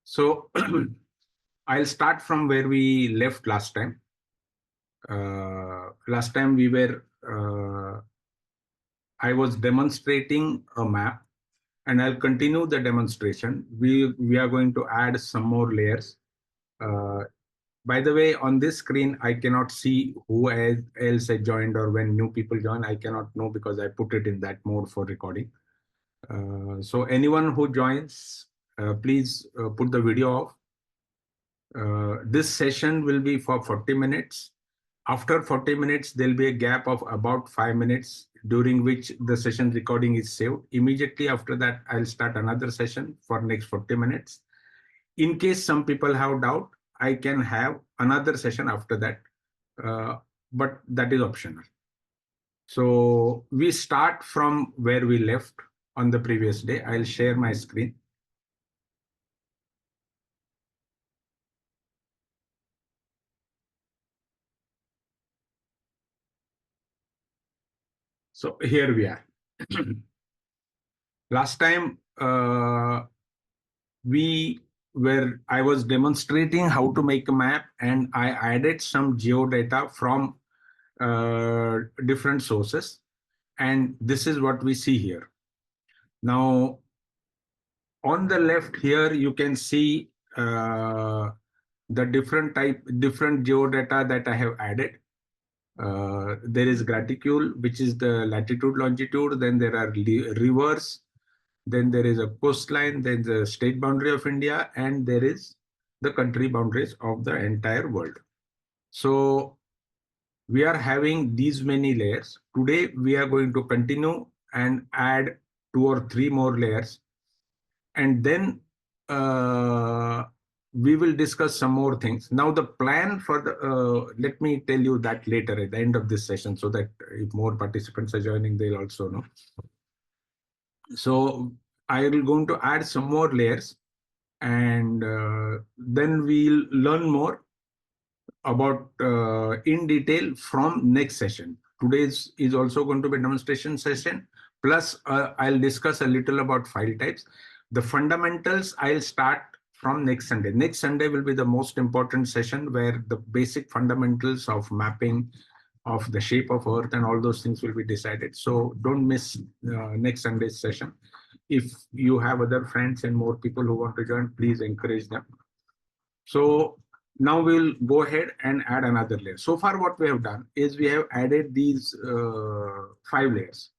So I'll start from where we left last time. Last time I was demonstrating a map, and I'll continue the demonstration. We are going to add some more layers. Uh, by the way, on this screen, I cannot see who else has joined or when new people join. I cannot know because I put it in that mode for recording. So anyone who joins, please put the video off. This session will be for 40 minutes. After 40 minutes, there'll be a gap of about 5 minutes during which the session recording is saved. Immediately after that, I'll start another session for next 40 minutes. In case some people have doubt, I can have another session after that, but that is optional. So we start from where we left on the previous day. I'll share my screen. So here we are. Last time I was demonstrating how to make a map, and I added some geodata from different sources, and this is what we see here. Now, on the left here, you can see the different geodata that I have added. There is graticule, which is the latitude, longitude. Then there are rivers. Then there is a coastline. Then the state boundary of India, and there is the country boundaries of the entire world. So we are having these many layers. Today, we are going to continue and add 2 or 3 more layers. And then we will discuss some more things. Now, the plan for the, let me tell you that later at the end of this session, so that if more participants are joining, they'll also know. So I will going to add some more layers, and then we'll learn more about in detail from next session. Today's is also going to be a demonstration session. Plus, I'll discuss a little about file types. The fundamentals I'll start from next Sunday. Next Sunday will be the most important session where the basic fundamentals of mapping, of the shape of Earth, and all those things will be decided. So don't miss next Sunday's session. If you have other friends and more people who want to join, please encourage them. So now we'll go ahead and add another layer. So far, what we have done is we have added these 5 layers.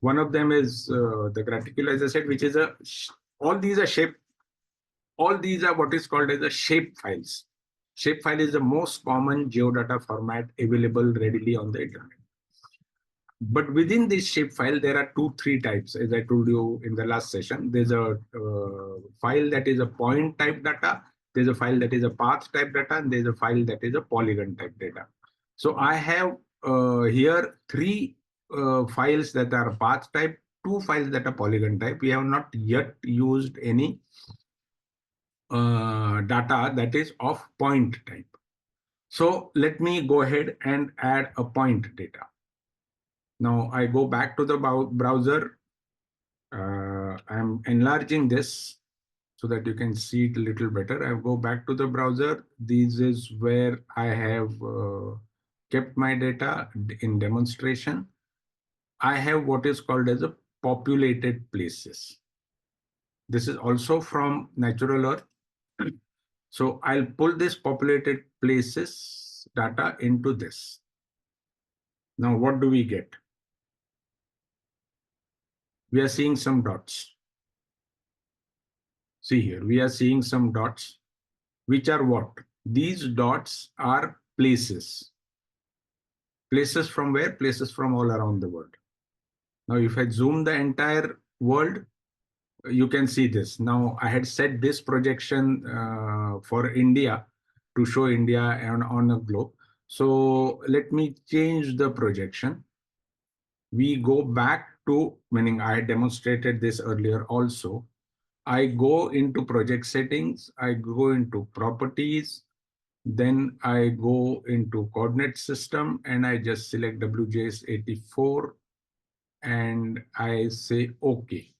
One of them is the graticule, as I said, which is all these are shape. All these are what is called as the shape files. Shape file is the most common geodata format available readily on the internet. But within this shape file, there are 2-3 types. As I told you in the last session, there's a file that is a point type data. There's a file that is a path type data, and there's a file that is a polygon type data. So I have here 3 files that are path type, 2 files that are polygon type. We have not yet used any data that is of point type. So let me go ahead and add a point data. Now I go back to the browser. I'm enlarging this so that you can see it a little better. I go back to the browser. This is where I have kept my data in demonstration. I have what is called as a populated places. This is also from Natural Earth. So I'll pull this populated places data into this. Now what do we get? We are seeing some dots. See here, we are seeing some dots, which are what? These dots are places. Places from where? Places from all around the world. Now, if I zoom the entire world, you can see this. Now, I had set this projection for India to show India on a globe. So let me change the projection. We go back to, meaning I demonstrated this earlier also. I go into project settings, I go into properties, then I go into coordinate system, and I just select WJS84 and I say OK.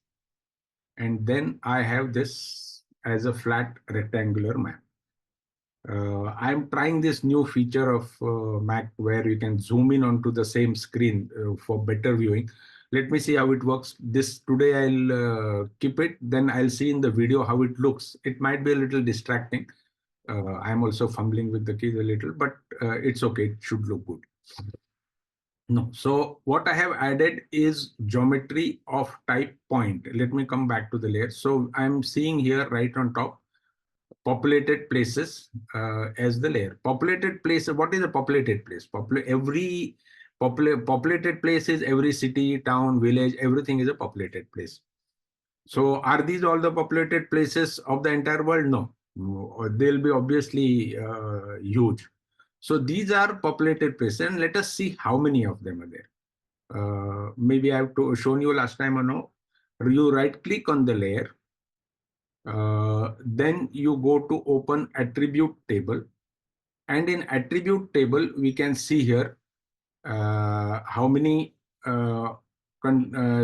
And then I have this as a flat rectangular map. I'm trying this new feature of Mac where you can zoom in onto the same screen for better viewing. Let me see how it works. This today I'll keep it, then I'll see in the video how it looks. It might be a little distracting. I'm also fumbling with the keys a little, but it's okay. It should look good. No. So what I have added is geometry of type point. Let me come back to the layer. So I'm seeing here right on top populated places as the layer. Populated place. What is a populated place? Every populated place is every city, town, village. Everything is a populated place. So are these all the populated places of the entire world? No. They'll be obviously huge. So these are populated places, and let us see how many of them are there. Maybe I have shown you last time or no. You right click on the layer, then you go to open attribute table, and in attribute table we can see here how many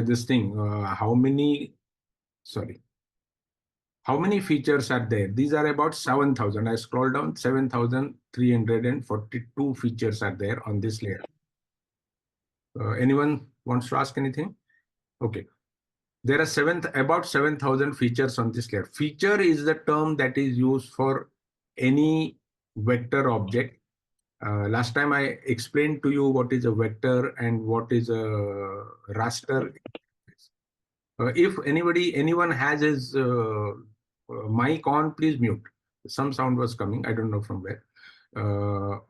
this thing how many sorry how many features are there. These are about 7,000. I scroll down, 7,342 features are there on this layer. Anyone wants to ask anything? Okay. There are about 7,000 features on this layer. Feature is the term that is used for any vector object. Last time I explained to you what is a vector and what is a raster. If anyone has his mic on, please mute. Some sound was coming. I don't know from where.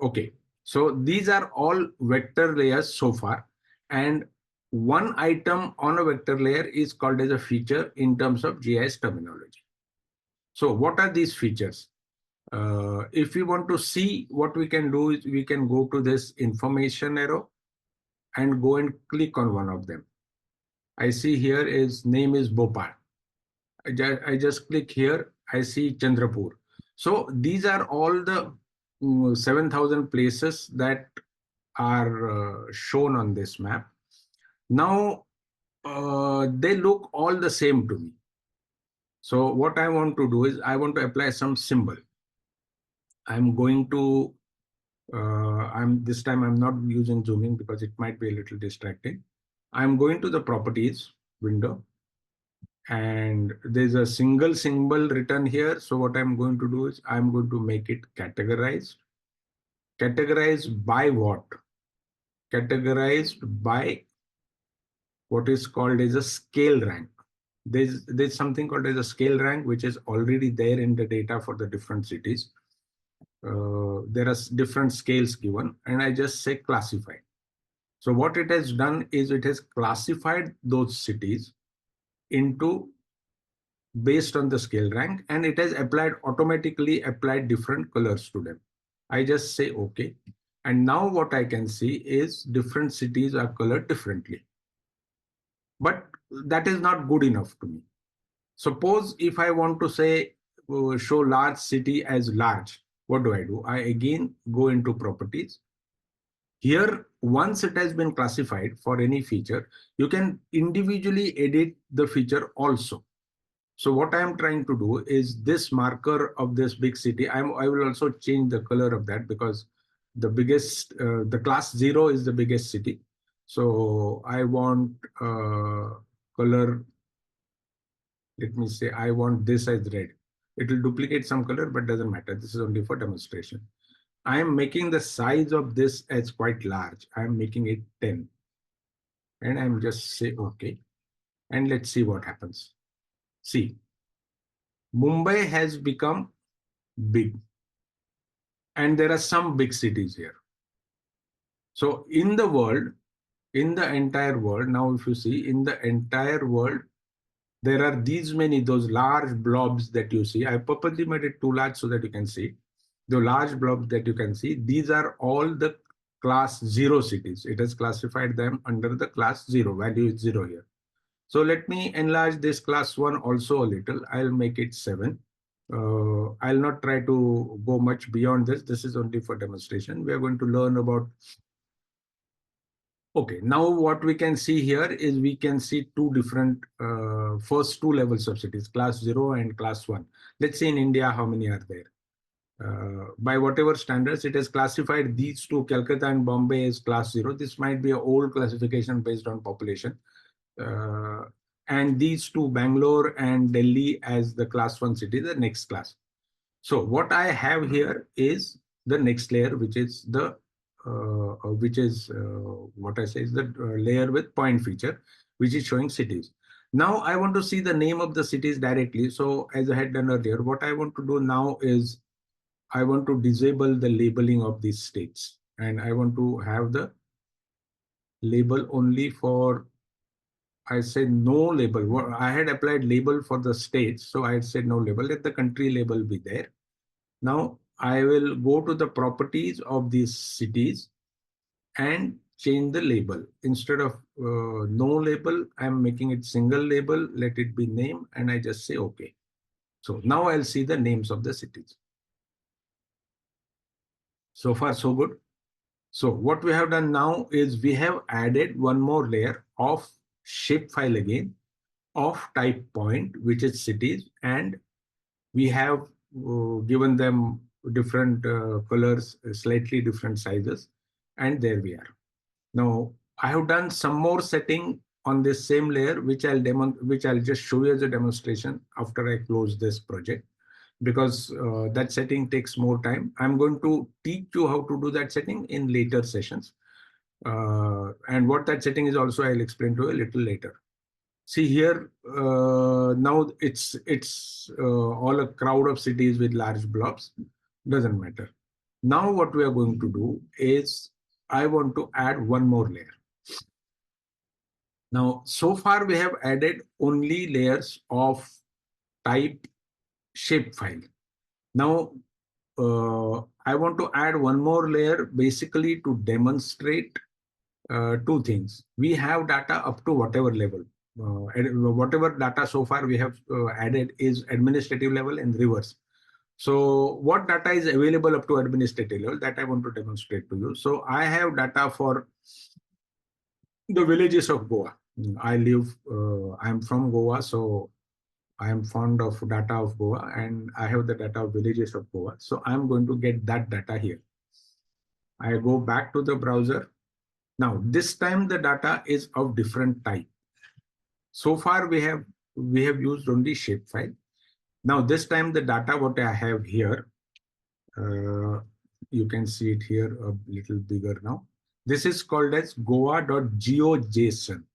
Okay. So these are all vector layers so far. And one item on a vector layer is called as a feature in terms of GIS terminology. So what are these features? If we want to see, what we can do is we can go to this information arrow and go and click on one of them. I see here is name is Bhopal. I just click here. I see Chandrapur. So these are all the 7,000 places that are shown on this map. Now they look all the same to me. So what I want to do is I want to apply some symbol. I'm going to this time I'm not using zooming because it might be a little distracting. I'm going to the properties window, and there's a single symbol written here. So what I'm going to do is I'm going to make it categorized. Categorized by what? Categorized by what is called as a scale rank. There's something called as a scale rank, which is already there in the data for the different cities. There are different scales given, and I just say classify. So what it has done is it has classified those cities into based on the scale rank, and it has automatically applied different colors to them. I just say okay. And now what I can see is different cities are colored differently. But that is not good enough to me. Suppose if I want to say show large city as large, what do? I again go into properties. Here, once it has been classified for any feature, you can individually edit the feature also. So what I am trying to do is this marker of this big city, I will also change the color of that because the biggest, the class 0 is the biggest city. So I want color, let me say, I want this as red. It will duplicate some color, but doesn't matter. This is only for demonstration. I am making the size of this as quite large. I am making it 10. And I'm just say, okay. And let's see what happens. See, Mumbai has become big. And there are some big cities here. So in the world, in the entire world, now if you see, in the entire world, there are these many, those large blobs that you see. I purposely made it too large so that you can see. The large blobs that you can see, these are all the class 0 cities. It has classified them under the class 0, value is 0 here. So let me enlarge this class 1 also a little. I'll make it 7. I'll not try to go much beyond this. This is only for demonstration. We are going to learn about Okay, now what we can see here is we can see two different first two levels of cities, class 0 and class 1. Let's say in India, how many are there? By whatever standards, it has classified these two, Calcutta and Bombay, as class 0. This might be an old classification based on population. Uh, and these two, Bangalore and Delhi, as the class 1 city, the next class. So what I have here is the next layer, which is the what I say is the layer with point feature, which is showing cities. Now I want to see the name of the cities directly. So as I had done earlier, what I want to do now is I want to disable the labeling of these states, and I want to have the label only for, I said no label. I had applied label for the states, so I had said no label. Let the country label be there. Now I will go to the properties of these cities and change the label. Instead of no label, I'm making it single label. Let it be name, and I just say OK. So now I'll see the names of the cities. So far, so good. So what we have done now is we have added one more layer of shapefile again of type point, which is cities, and we have given them different colors, slightly different sizes, and there we are. Now I have done some more setting on this same layer, which I'll just show you as a demonstration after I close this project, because that setting takes more time. I'm going to teach you how to do that setting in later sessions. And what that setting is also I'll explain to you a little later. See here, now it's all a crowd of cities with large blobs. Doesn't matter. Now what we are going to do is I want to add one more layer. Now, so far we have added only layers of type shapefile. Now, I want to add one more layer basically to demonstrate two things. We have data up to whatever level. Whatever data so far we have added is administrative level and reverse. So what data is available up to administrative level, that I want to demonstrate to you. So I have data for the villages of Goa. I'm from Goa, so I am fond of data of Goa, and I have the data of villages of Goa. So I'm going to get that data here. I go back to the browser. Now, this time the data is of different type. So far we have used only shapefile. Now this time the data what I have here, you can see it here a little bigger now. This is called as goa.geojson.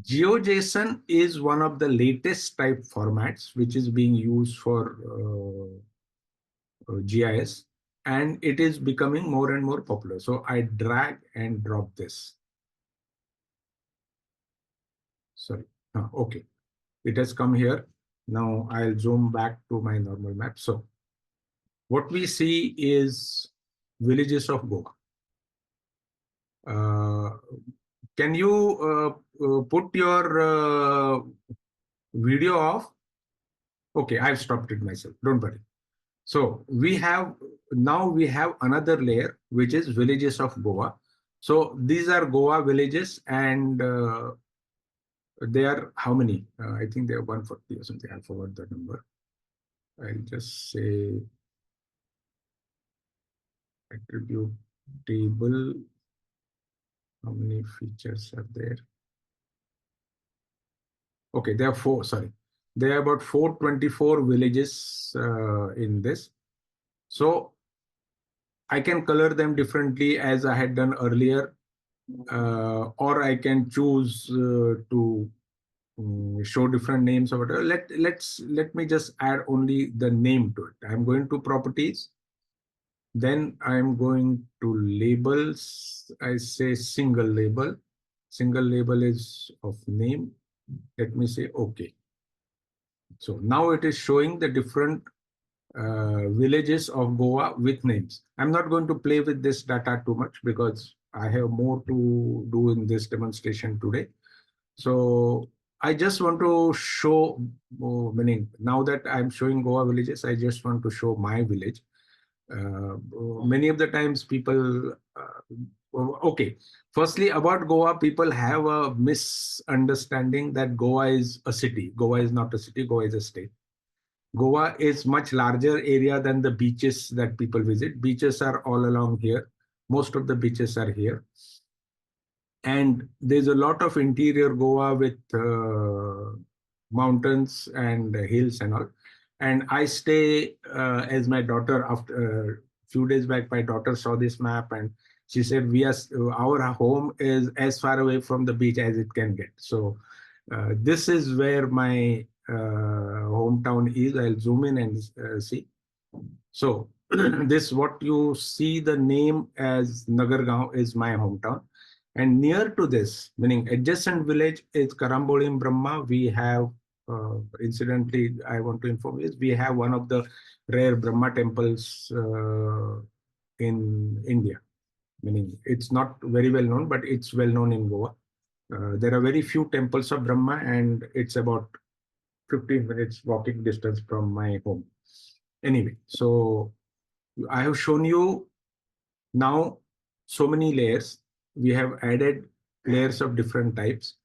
GeoJSON is one of the latest type formats which is being used for GIS, and it is becoming more and more popular. So I drag and drop this. Sorry. Okay. It has come here. Now I'll zoom back to my normal map. So what we see is villages of Goa. Can you put your video off? Okay, I've stopped it myself. Don't worry. So we have another layer, which is villages of Goa. So these are Goa villages, and they are how many? I think they are 140 or something. I forgot the number. I'll just say attribute table. How many features are there? Okay, there are four. Sorry, there are about 424 villages in this. So I can color them differently as I had done earlier, or I can choose to show different names or whatever. Let me just add only the name to it. I'm going to properties. Then I'm going to labels. I say single label. Single label is of name. Let me say OK. So now it is showing the different villages of Goa with names. I'm not going to play with this data too much because I have more to do in this demonstration today. So I just want to show, meaning now that I'm showing Goa villages, I just want to show my village. Many of the times people Okay. Firstly, about Goa, people have a misunderstanding that Goa is a city. Goa is not a city, Goa is a state. Goa is much larger area than the beaches that people visit. Beaches are all along here. Most of the beaches are here. And there's a lot of interior Goa with mountains and hills and all. And I stay as my daughter after a few days back, my daughter saw this map and she said, "We are our home is as far away from the beach as it can get." So this is where my hometown is. I'll zoom in and see. So this what you see the name as Nagargaon is my hometown. And near to this, meaning adjacent village is Karambolim Brahma. We have, incidentally, I want to inform you, is we have one of the rare Brahma temples in India. Meaning it's not very well known, but it's well known in Goa. There are very few temples of Brahma, and it's about 15 minutes walking distance from my home. Anyway, so I have shown you now so many layers. We have added layers of different types.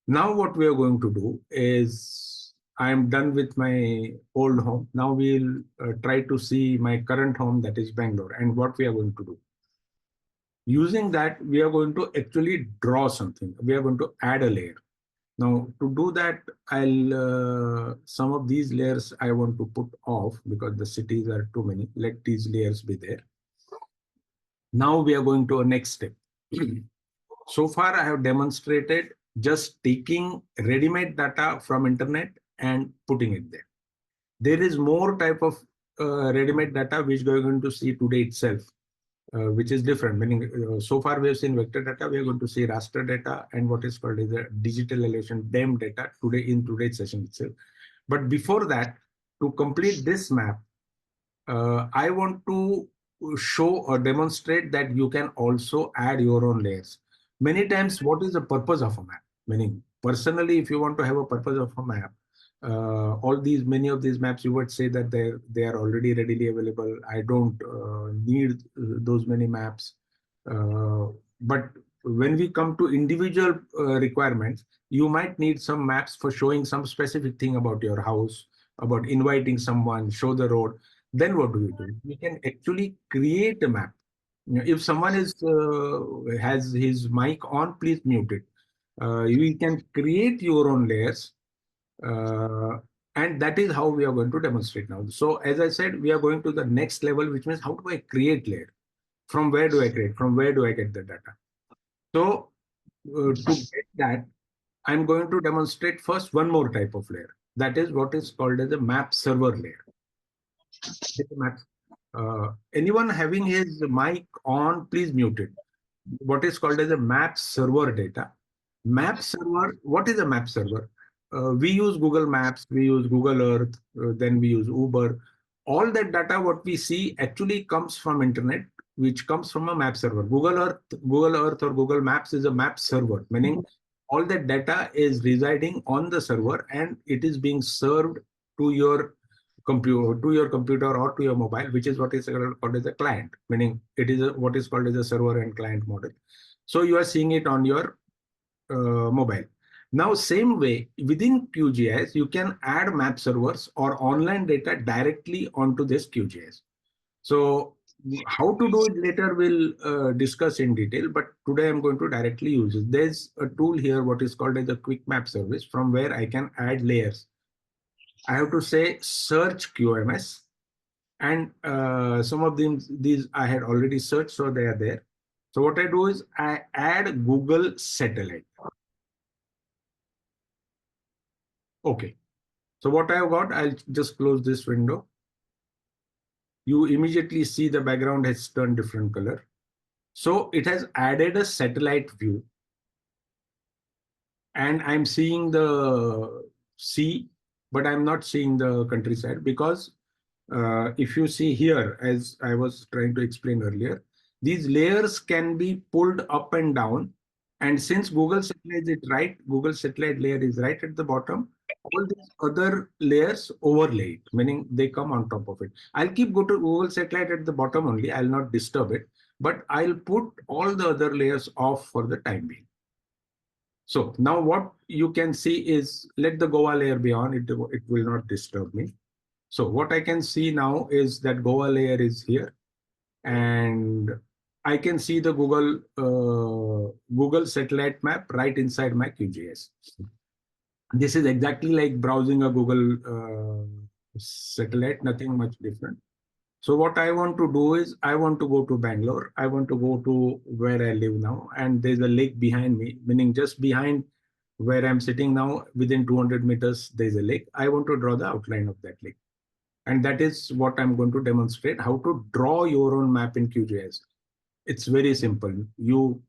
Now what we are going to do is I am done with my old home. Now we'll try to see my current home, that is Bangalore, and what we are going to do. Using that, we are going to actually draw something. We are going to add a layer. Now, to do that, some of these layers I want to put off because the cities are too many. Let these layers be there. Now we are going to a next step. So far, I have demonstrated just taking ready-made data from internet and putting it there. There is more type of ready-made data which we are going to see today itself, which is different. Meaning, so far we have seen vector data, we are going to see raster data and what is called as a digital elevation DEM data today in today's session itself. But before that, to complete this map, I want to show or demonstrate that you can also add your own layers. Many times, what is the purpose of a map? Meaning, personally, if you want to have a purpose of a map, many of these maps, you would say that they are already readily available. I don't need those many maps. But when we come to individual requirements, you might need some maps for showing some specific thing about your house, about inviting someone, show the road. Then what do we do? We can actually create a map. If someone has his mic on, please mute it. You can create your own layers, uh, and that is how we are going to demonstrate now. So as I said, we are going to the next level, which means how do I create layer? From where do I create? From where do I get the data? So to get that, I'm going to demonstrate first one more type of layer. That is what is called as a map server layer. Anyone having his mic on, please mute it. What is called as a map server data. Map server, what is a map server? We use Google Maps, we use Google Earth, then we use Uber. All that data, what we see actually comes from internet, which comes from a map server. Google Earth or Google Maps is a map server, meaning all that data is residing on the server and it is being served to your computer or to your mobile, which is what is called as a client, meaning it is what is called as a server and client model. So you are seeing it on your mobile. Now, same way within QGIS, you can add map servers or online data directly onto this QGIS. So how to do it later we'll discuss in detail, but today I'm going to directly use it. There's a tool here, what is called as a quick map service, from where I can add layers. I have to say search QMS, and some of these I had already searched, so they are there. So what I do is I add Google satellite. Okay. So what I have got, I'll just close this window. You immediately see the background has turned different color. So it has added a satellite view, and I'm seeing the sea, but I'm not seeing the countryside because if you see here, as I was trying to explain earlier, these layers can be pulled up and down. And since Google satellite layer is right at the bottom, all these other layers overlay it, meaning they come on top of it. I'll keep go to Google satellite at the bottom only. I'll not disturb it. but I'll put all the other layers off for the time being. So now what you can see is, let the Goa layer be on, it will not disturb me. So what I can see now is that Goa layer is here, and I can see the Google satellite map right inside my QGIS. This is exactly like browsing a Google satellite, nothing much different. So what I want to do is, I want to go to Bangalore. I want to go to where I live now, and there's a lake behind me, meaning just behind where I'm sitting now, within 200 meters, there's a lake. I want to draw the outline of that lake. And that is what I'm going to demonstrate, how to draw your own map in QGIS. It's very simple. You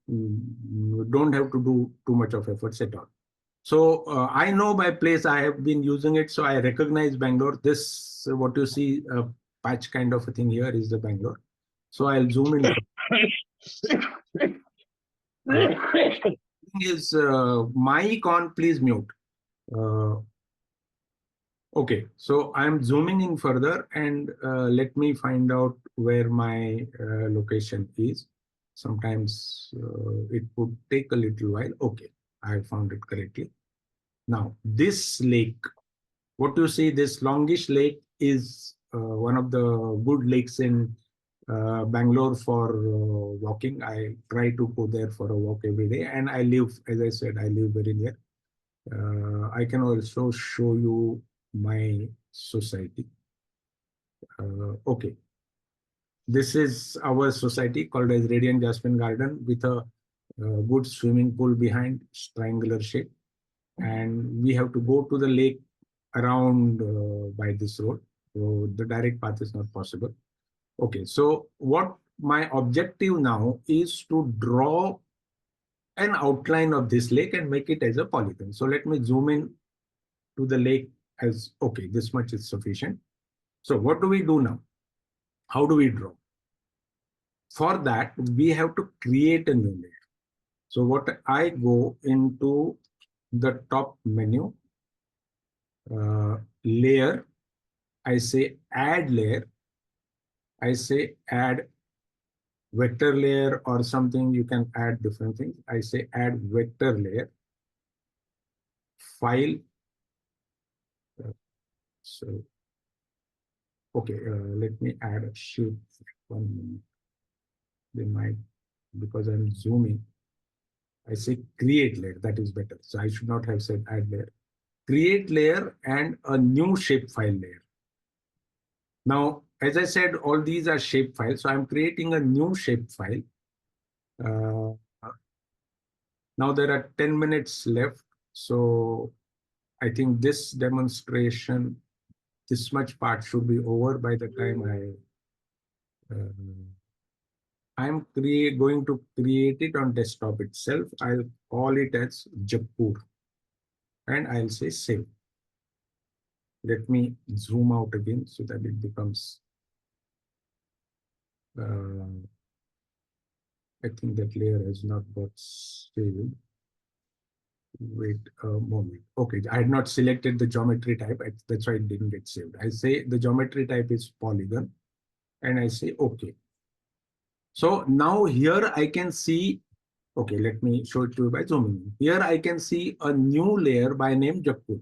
don't have to do too much of efforts at all. So I know my place, I have been using it, so I recognize Bangalore. This, what you see, a patch kind of a thing here is the Bangalore. So I'll zoom in. Is mic on, please mute. Okay, so I'm zooming in further, and let me find out where my location is. Sometimes it would take a little while. Okay, I found it correctly. Now, this lake, what you see, this longish lake is one of the good lakes in Bangalore for walking. I try to go there for a walk every day, and I live, as I said, I live very near. I can also show you my society. Okay, this is our society called as Radiant Jasmine Garden, with a good swimming pool behind, triangular shape, and we have to go to the lake around by this road, so the direct path is not possible. Okay, so what my objective now is to draw an outline of this lake and make it as a polygon. So let me zoom in to the lake as, okay, this much is sufficient. So what do we do now? How do we draw? For that, we have to create a new layer. So what I go into the top menu, layer, I say add layer, I say add vector layer or something, you can add different things. I say add vector layer, file. So, okay, let me add a shape. 1 minute. They might, because I'm zooming, I say create layer, that is better. So I should not have said add layer. Create layer and a new shapefile layer. Now, as I said, all these are shapefiles. So I'm creating a new shapefile. Now there are 10 minutes left. So I think this demonstration, this much part should be over by the time I'm going to create it on desktop itself. I'll call it as Jaipur, and I'll say save. Let me zoom out again so that it becomes, I think that layer has not got saved. Wait a moment. Okay, I had not selected the geometry type. That's why it didn't get saved. I say the geometry type is polygon, and I say okay. So now here I can see, okay, let me show it to you by zooming. Here I can see a new layer by name Jaipur.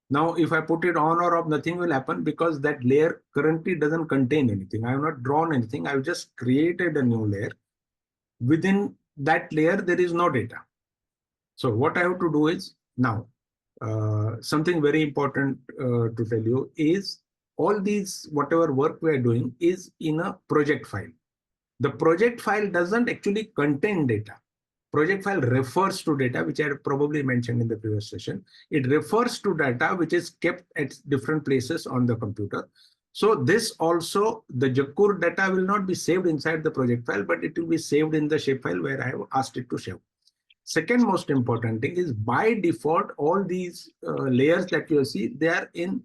Now, if I put it on or off, nothing will happen because that layer currently doesn't contain anything. I have not drawn anything. I've just created a new layer. Within that layer, there is no data. So what I have to do is now, something very important to tell you is all these, whatever work we are doing is in a project file. The project file doesn't actually contain data. Project file refers to data, which I had probably mentioned in the previous session. It refers to data which is kept at different places on the computer. So this also, the Jaipur data will not be saved inside the project file, but it will be saved in the shapefile where I have asked it to save. Second most important thing is, by default, all these layers that you see, they are in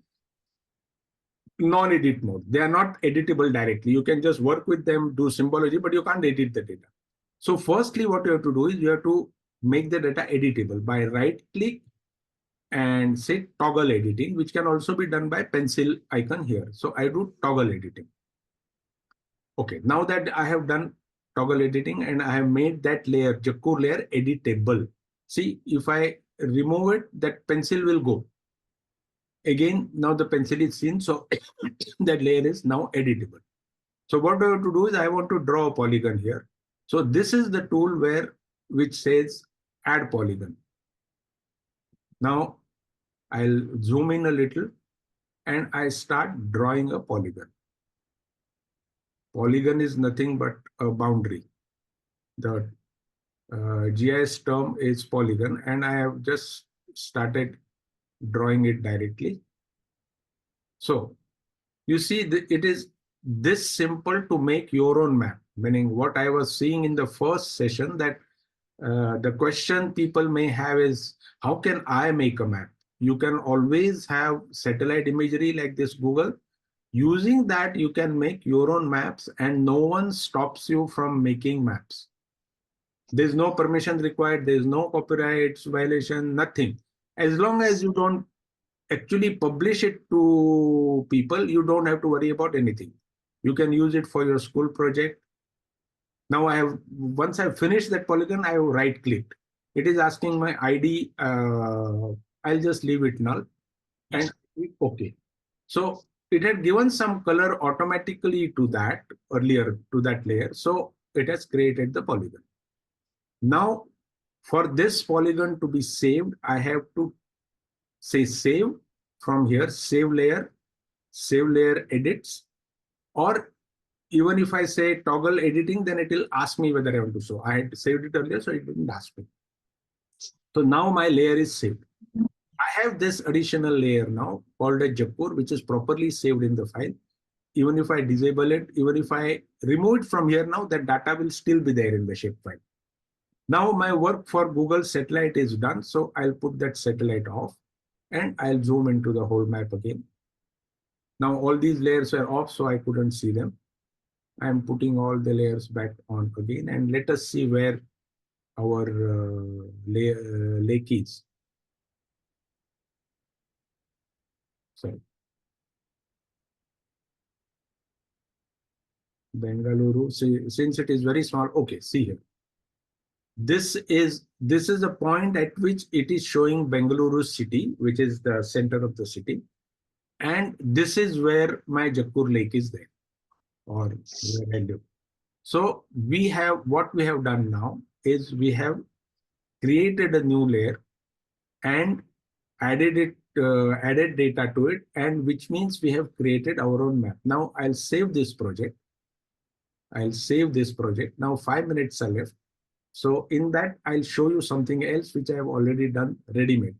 non-edit mode. They are not editable directly. You can just work with them, do symbology, but you can't edit the data. So firstly, what you have to do is you have to make the data editable by right click and say toggle editing, which can also be done by pencil icon here. So I do toggle editing. Okay, now that I have done toggle editing, and I have made that layer, Jakkur layer, editable. See, if I remove it, that pencil will go. Again, now the pencil is seen, so that layer is now editable. So what I have to do is I want to draw a polygon here. So this is the tool which says add polygon. Now I'll zoom in a little and I start drawing a polygon. Polygon is nothing but a boundary. The GIS term is polygon, and I have just started drawing it directly. So you see, it is this simple to make your own map, meaning what I was seeing in the first session, that the question people may have is, how can I make a map? You can always have satellite imagery like this Google. Using that, you can make your own maps, and no one stops you from making maps. There's no permission required. There's no copyright violation, nothing. As long as you don't actually publish it to people, you don't have to worry about anything. You can use it for your school project. Now once I've finished that polygon, I have right clicked. It is asking my ID. I'll just leave it null and okay. So it had given some color automatically to that earlier, to that layer. So it has created the polygon. Now for this polygon to be saved, I have to say save from here, save layer edits, or even if I say toggle editing, then it will ask me whether I want to show. I had saved it earlier, so it didn't ask me. So now my layer is saved. I have this additional layer now called a Jakkur, which is properly saved in the file. Even if I disable it, even if I remove it from here now, that data will still be there in the shape file. Now my work for Google satellite is done. So I'll put that satellite off and I'll zoom into the whole map again. Now all these layers are off, so I couldn't see them. I'm putting all the layers back on again, and let us see where our lake is. Sorry. Bengaluru, see, since it is very small, okay, see here. This is a point at which it is showing Bengaluru city, which is the center of the city. And this is where my Jakkur lake is there, or where I live. So what we have done now is we have created a new layer and added data to it, and which means we have created our own map. Now I'll save this project. Now 5 minutes are left. So in that, I'll show you something else which I have already done ready-made,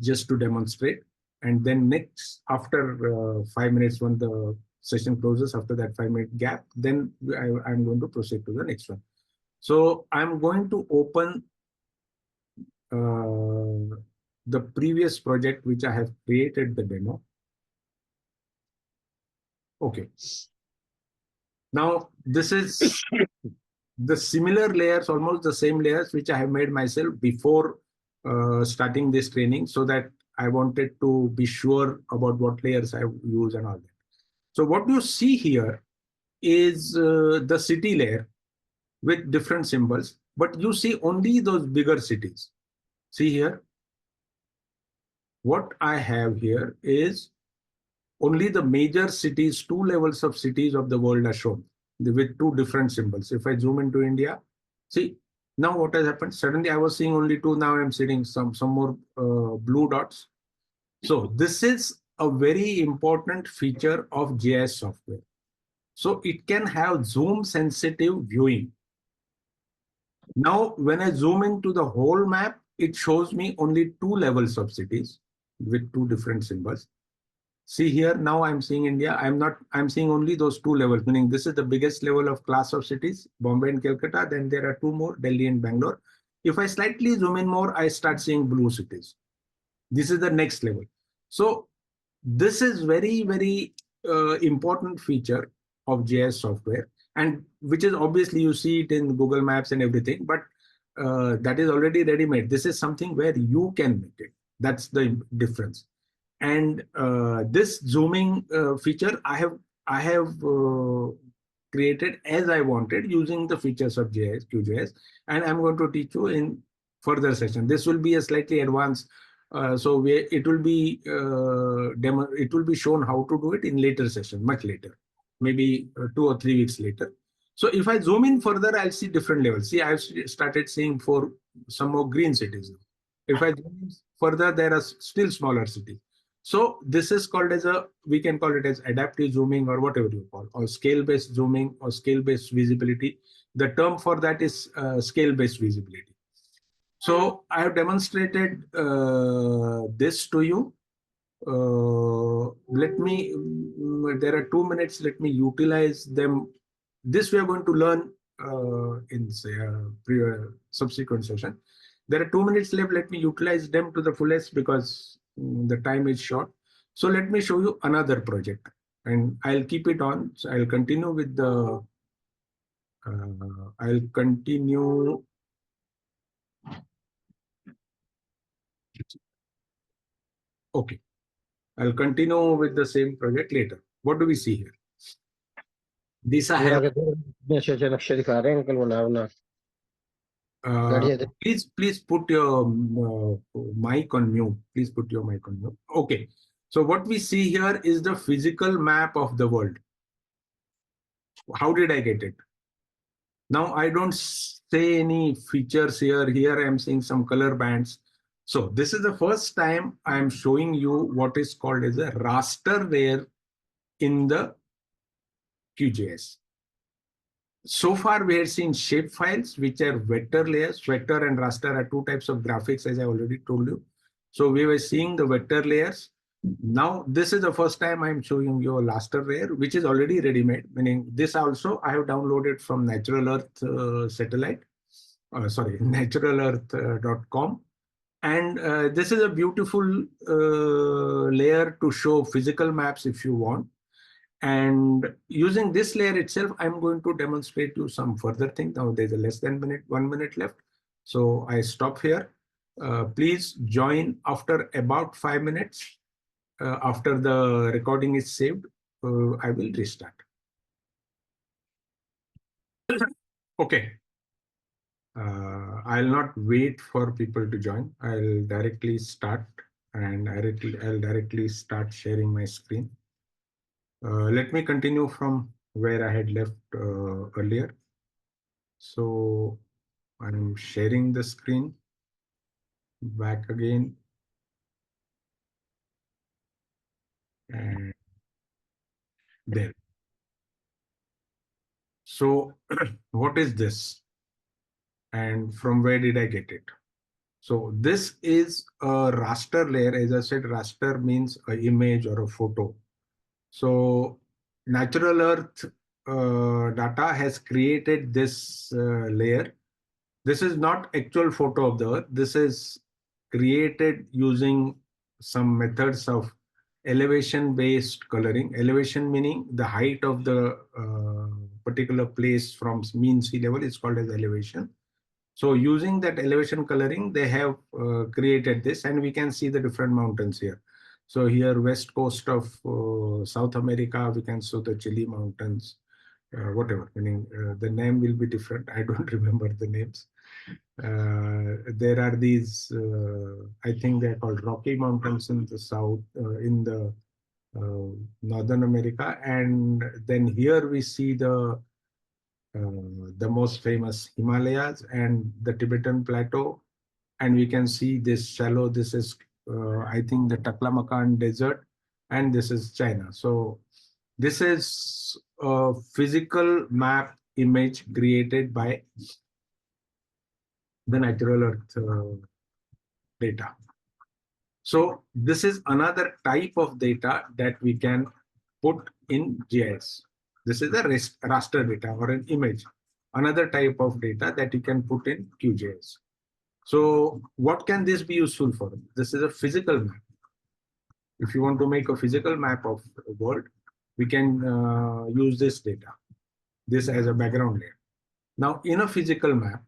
just to demonstrate. And then next, after 5 minutes, when the session closes, after that 5-minute gap, then I'm going to proceed to the next one. So I'm going to open the previous project which I have created the demo. Okay. Now this is the similar layers, almost the same layers which I have made myself before starting this training, so that I wanted to be sure about what layers I use and all that. So what you see here is the city layer with different symbols, but you see only those bigger cities. See here, what I have here is only the major cities, 2 levels of cities of the world are shown with 2 different symbols. If I zoom into India, see now what has happened. Suddenly I was seeing only 2. Now I'm seeing some more blue dots. So this is a very important feature of GIS software. So it can have zoom sensitive viewing. Now when I zoom into the whole map, it shows me only 2 levels of cities with 2 different symbols. See here, now I'm seeing India. I'm seeing only those 2 levels, meaning this is the biggest level of class of cities, Bombay and Calcutta. Then there are 2 more, Delhi and Bangalore. If I slightly zoom in more, I start seeing blue cities. This is the next level. So this is very, very important feature of GIS software, and which is obviously you see it in Google Maps and everything, but that is already ready-made. This is something where you can make it. That's the difference. And this zooming feature I have created as I wanted using the features of QGIS, and I'm going to teach you in further session. This will be a slightly advanced, it will be demo. It will be shown how to do it in later session, much later, maybe 2 or 3 weeks later. So if I zoom in further, I'll see different levels. See, I've started seeing for some more green cities. If I zoom in further, there are still smaller cities. So this is called as we can call it as adaptive zooming or whatever you call, or scale-based zooming or scale-based visibility. The term for that is scale-based visibility. So I have demonstrated this to you. There are 2 minutes. Let me utilize them. This we are going to learn in say subsequent session. There are 2 minutes left. Let me utilize them to the fullest because the time is short. So let me show you another project, and I'll keep it on. So I'll continue with the. I'll continue. Okay, I'll continue with the same project later. What do we see here? This I have. Please put your mic on mute. Please put your mic on mute. Okay. So what we see here is the physical map of the world. How did I get it? Now I don't say any features here. Here I am seeing some color bands. So this is the first time I am showing you what is called as a raster layer in the QGIS. So far, we have seen shape files, which are vector layers. Vector and raster are two types of graphics, as I already told you. So we were seeing the vector layers. Now, this is the first time I'm showing you a raster layer, which is already ready-made, meaning this also I have downloaded from Natural Earth satellite, naturalearth.com. And this is a beautiful layer to show physical maps if you want. And using this layer itself, I'm going to demonstrate you some further things. Now there's a less than 1 minute left. So I stop here. Please join after about 5 minutes. After the recording is saved, I will restart. Okay. I'll not wait for people to join. I'll directly start, and I'll directly start sharing my screen. Let me continue from where I had left earlier. So I'm sharing the screen back again. And there. So what is this? And from where did I get it? So this is a raster layer. As I said, raster means an image or a photo. So Natural Earth data has created this layer. This is not actual photo of the Earth. This is created using some methods of elevation-based coloring. Elevation meaning the height of the particular place from mean sea level is called as elevation. So using that elevation coloring, they have created this, and we can see the different mountains here. So here, west coast of South America, we can see the Chile mountains, whatever, meaning the name will be different. I don't remember the names. There are these, I think they're called Rocky Mountains in the south, in the Northern America. And then here we see the most famous Himalayas and the Tibetan Plateau. And we can see this shallow, this is, I think, the Taklamakan Desert, and this is China. So this is a physical map image created by the Natural Earth data. So this is another type of data that we can put in GIS. This is a raster data or an image, another type of data that you can put in QGIS. So what can this be useful for? This is a physical map. If you want to make a physical map of the world, we can use this data, this as a background layer. Now, in a physical map,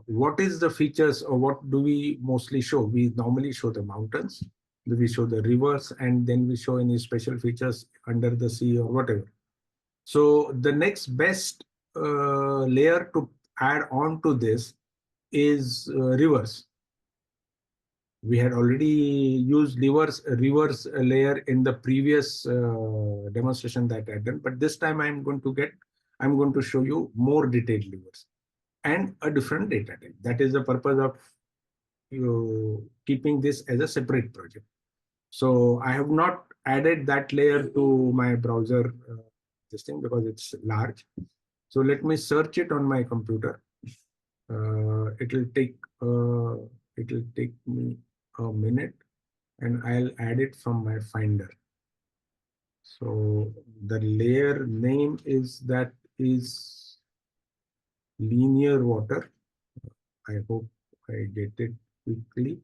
what is the features, or what do we mostly show? We normally show the mountains, we show the rivers, and then we show any special features under the sea or whatever. So the next best layer to add on to this is rivers. We had already used reverse layer in the previous demonstration that I done, but this time I'm going to show you more detailed levers and a different data type. That is the purpose of keeping this as a separate project. So I have not added that layer to my browser this thing because it's large. So let me search it on my computer. It will take me a minute, and I'll add it from my Finder. So the layer name is linear water. I hope I get it quickly.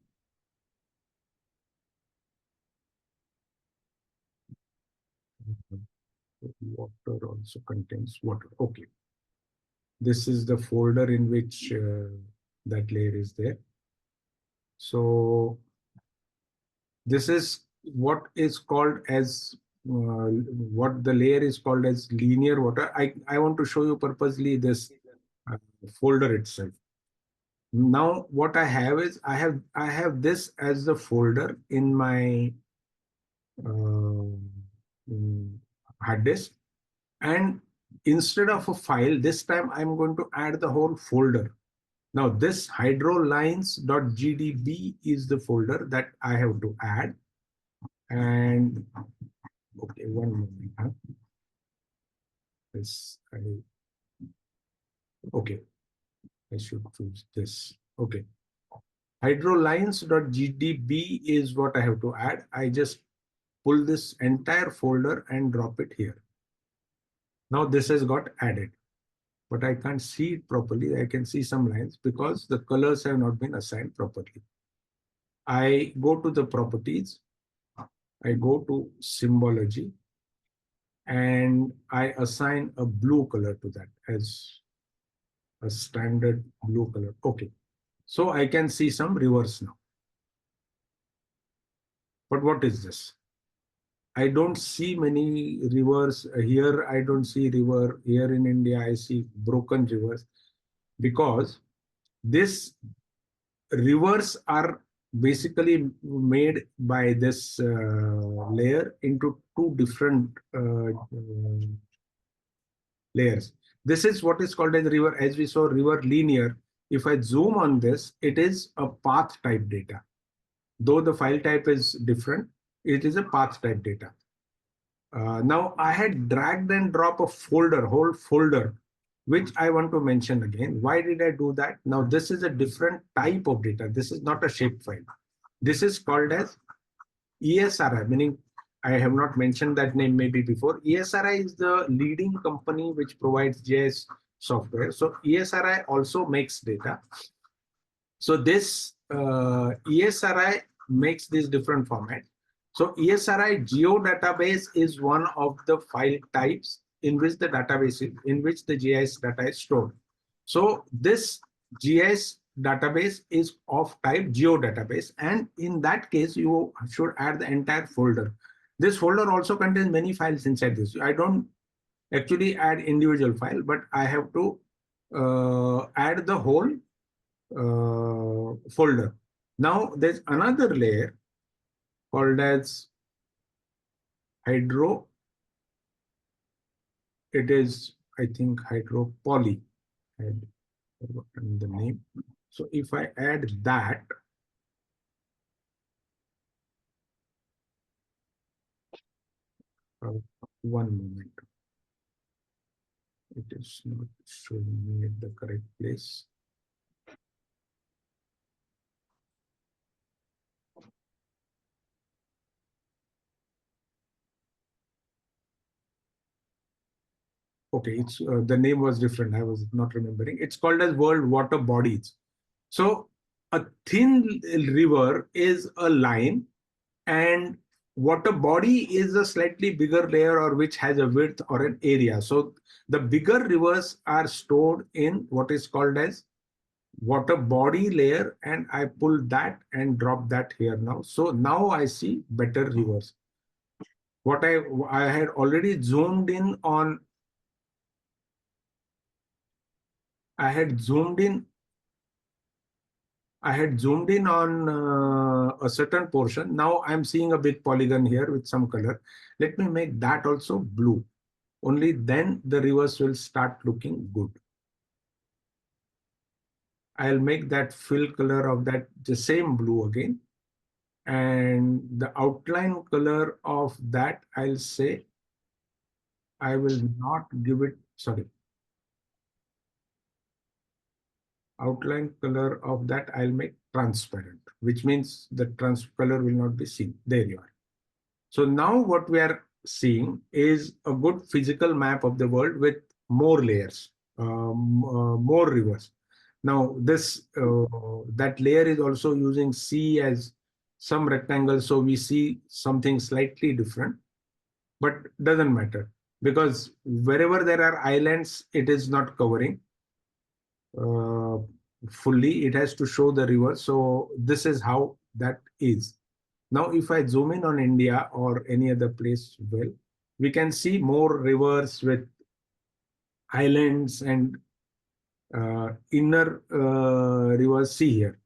Water also contains water. Okay. This is the folder in which that layer is there. So this is what is called as what the layer is called as linear water. I want to show you purposely this folder itself. Now what I have is I have this as the folder in my uh, hard disk, and instead of a file, this time I'm going to add the whole folder. Now this hydrolines.gdb is the folder that I have to add. And okay, one moment. Huh? Okay, I should choose this. Okay. Hydrolines.gdb is what I have to add. I just pull this entire folder and drop it here. Now this has got added, but I can't see it properly. I can see some lines because the colors have not been assigned properly. I go to the properties, I go to symbology, and I assign a blue color to that as a standard blue color. Okay, so I can see some rivers now. But what is this? I don't see many rivers here. I don't see river here in India. I see broken rivers because this rivers are basically made by this layer into two different layers. This is what is called as river. As we saw, river linear. If I zoom on this, it is a path type data. Though the file type is different, it is a path type data. Now I had dragged and drop a folder, whole folder, which I want to mention again. Why did I do that? Now this is a different type of data. This is not a shapefile. This is called as ESRI, meaning I have not mentioned that name maybe before. ESRI is the leading company which provides GIS software. So ESRI also makes data. So this ESRI makes this different format. So ESRI geodatabase is one of the file types in which the database in which the GIS data is stored. So this GIS database is of type geodatabase, and in that case you should add the entire folder. This folder also contains many files inside this. I don't actually add individual file, but I have to add the whole folder. Now there's another layer called as hydro. It is, I think, hydropoly. I had forgotten the name. So if I add that, one moment, it is not showing me at the correct place. Okay, it's the name was different. I was not remembering. It's called as World Water Bodies. So a thin river is a line, and water body is a slightly bigger layer or which has a width or an area. So the bigger rivers are stored in what is called as water body layer, and I pull that and drop that here now. So now I see better rivers. What I had already zoomed in on I had zoomed in. I had zoomed in on a certain portion. Now I'm seeing a big polygon here with some color. Let me make that also blue. Only then the rivers will start looking good. I'll make that fill color of that the same blue again. And the outline color of that, I'll say, I will not give it, sorry, outline color of that I'll make transparent, which means the color will not be seen. There you are. So now what we are seeing is a good physical map of the world with more layers, more rivers. Now this that layer is also using sea as some rectangle, so we see something slightly different, but doesn't matter because wherever there are islands, it is not covering uh, fully. It has to show the river. So this is how that is. Now, if I zoom in on India or any other place, well, we can see more rivers with islands and inner rivers. See here,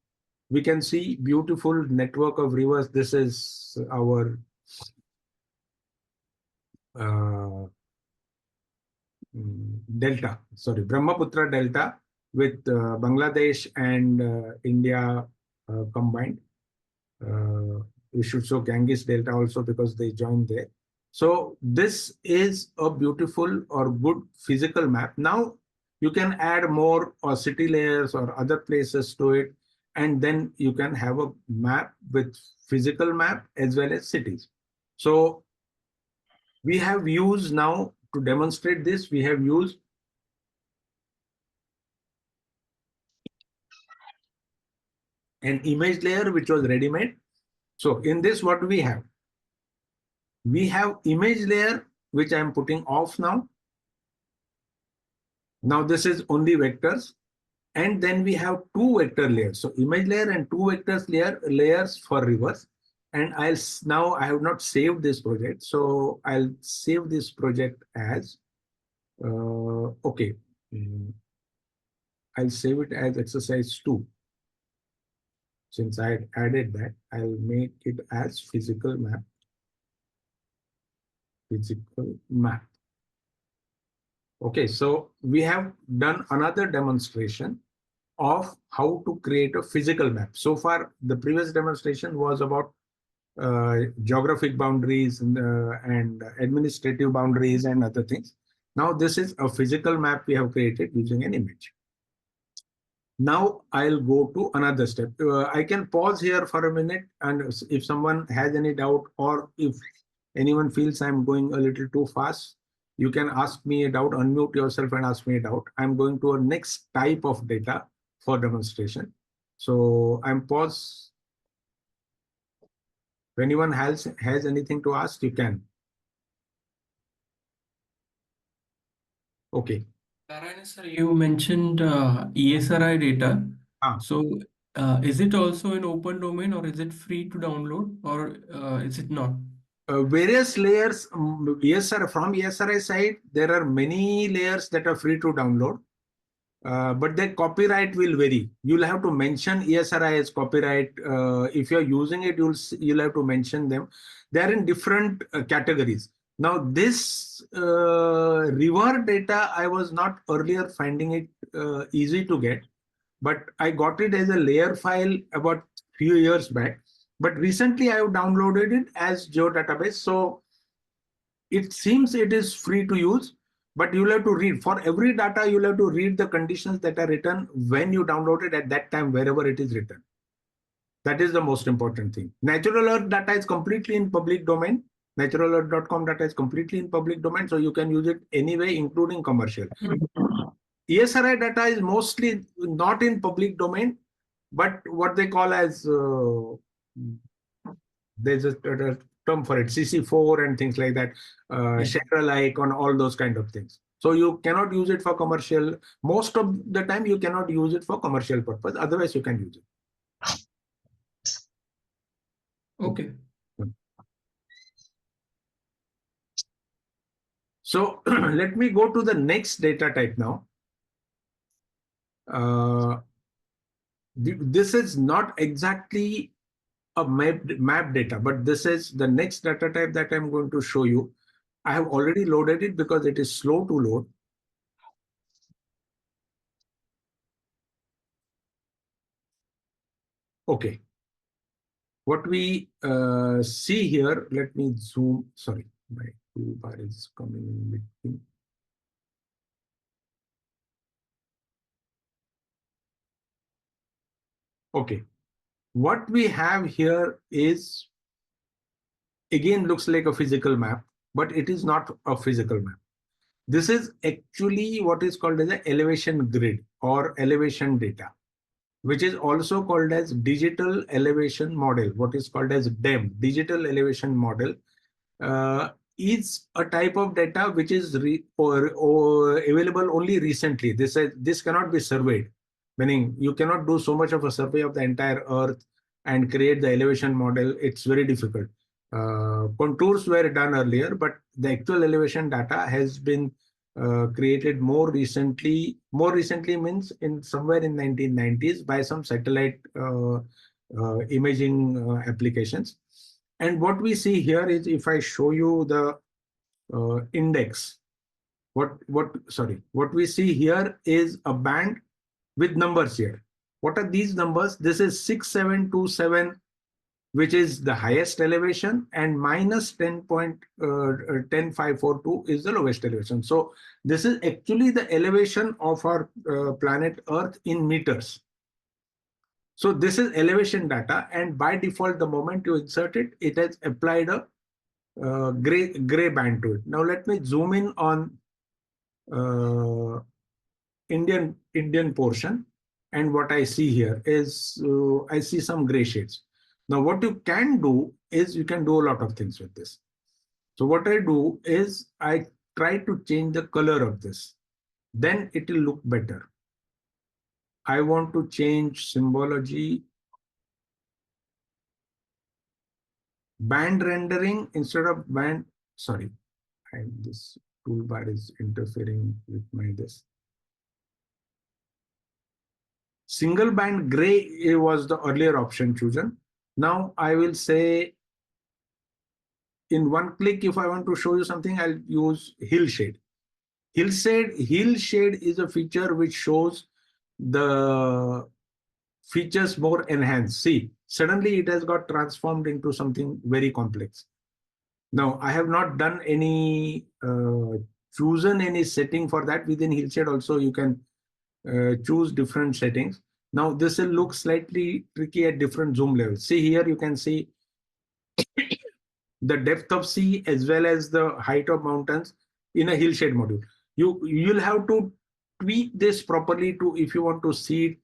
we can see beautiful network of rivers. This is our uh, delta, sorry, Brahmaputra Delta with Bangladesh and India combined. We should show Ganges Delta also because they join there. So this is a beautiful or good physical map. Now you can add more or city layers or other places to it, and then you can have a map with physical map as well as cities. So we have used now to demonstrate this, we have used an image layer which was ready-made. So in this, what do we have? We have image layer which I am putting off now. Now this is only vectors, and then we have two vector layers. So image layer and two vectors layers for rivers. And now I have not saved this project, so I'll save this project as okay. I'll save it as exercise 2. Since I had added that, I'll make it as physical map. Physical map. Okay, so we have done another demonstration of how to create a physical map. So far, the previous demonstration was about geographic boundaries and administrative boundaries and other things. Now, this is a physical map we have created using an image. Now, I'll go to another step. I can pause here for a minute, and if someone has any doubt or if anyone feels I'm going a little too fast, you can ask me a doubt, unmute yourself and ask me a doubt. I'm going to a next type of data for demonstration. So I'm pause. If anyone has anything to ask, you can. Okay. Narayana sir, you mentioned ESRI data. Ah. So is it also in open domain or is it free to download or is it not? Various layers, ESR, from ESRI side, there are many layers that are free to download. But the copyright will vary. You'll have to mention ESRI as copyright. If you're using it, you'll have to mention them. They are in different categories. Now, this river data, I was not earlier finding it easy to get, but I got it as a layer file about few years back. But recently, I have downloaded it as geodatabase. So it seems it is free to use, but you'll have to read. For every data, you'll have to read the conditions that are written when you download it at that time, wherever it is written. That is the most important thing. Natural Earth data is completely in public domain. Naturalearth.com data is completely in public domain, so you can use it anyway, including commercial. ESRI data is mostly not in public domain, but what they call as there's a term for it, CC4 and things like that, share alike on all those kind of things. So you cannot use it for commercial. Most of the time, you cannot use it for commercial purpose. Otherwise, you can use it. Okay. So let me go to the next data type now. Uh, this is not exactly a map data, but this is the next data type that I'm going to show you. I have already loaded it because it is slow to load. Okay. What we see here, let me zoom. Sorry, my toolbar is coming in between. Okay. What we have here is, again, looks like a physical map, but it is not a physical map. This is actually what is called as an elevation grid or elevation data, which is also called as digital elevation model, what is called as DEM, digital elevation model. uh, is a type of data which is or available only recently. This cannot be surveyed, meaning you cannot do so much of a survey of the entire Earth and create the elevation model. It's very difficult. Contours were done earlier, but the actual elevation data has been created more recently. More recently means in somewhere in 1990s by some satellite imaging applications. And what we see here is, if I show you the index, what we see here is a band with numbers here. What are these numbers? This is 6727, which is the highest elevation, and minus 10.10542 is the lowest elevation. So this is actually the elevation of our planet Earth in meters. So this is elevation data, and by default, the moment you insert it, it has applied a gray band to it. Now let me zoom in on uh, Indian portion, and what I see here is I see some gray shades. Now what you can do is you can do a lot of things with this. So what I do is I try to change the color of this. Then it will look better. I want to change symbology, band rendering instead of band. Sorry, this toolbar is interfering with my this. Single band gray was the earlier option chosen. Now I will say in one click, if I want to show you something, I'll use hillshade. Hillshade is a feature which shows the features more enhanced. See, suddenly it has got transformed into something very complex. Now, I have not done any, chosen any setting for that. Within hillshade also, you can choose different settings. Now, this will look slightly tricky at different zoom levels. See here, you can see the depth of sea as well as the height of mountains in a hillshade module. You'll have to tweak this properly to if you want to see it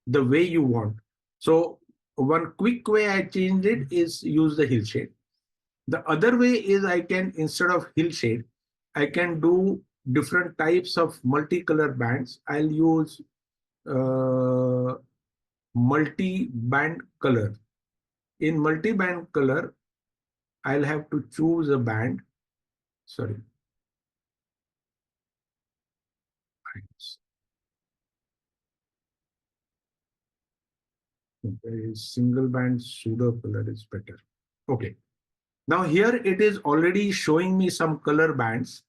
the way you want. So one quick way I changed it is use the hillshade. The other way is I can, instead of hillshade, I can do different types of multicolor bands. I'll use uh, multi-band color. In multi-band color, I'll have to choose a band. Sorry. Single band pseudo color is better. Okay. Now here it is already showing me some color bands.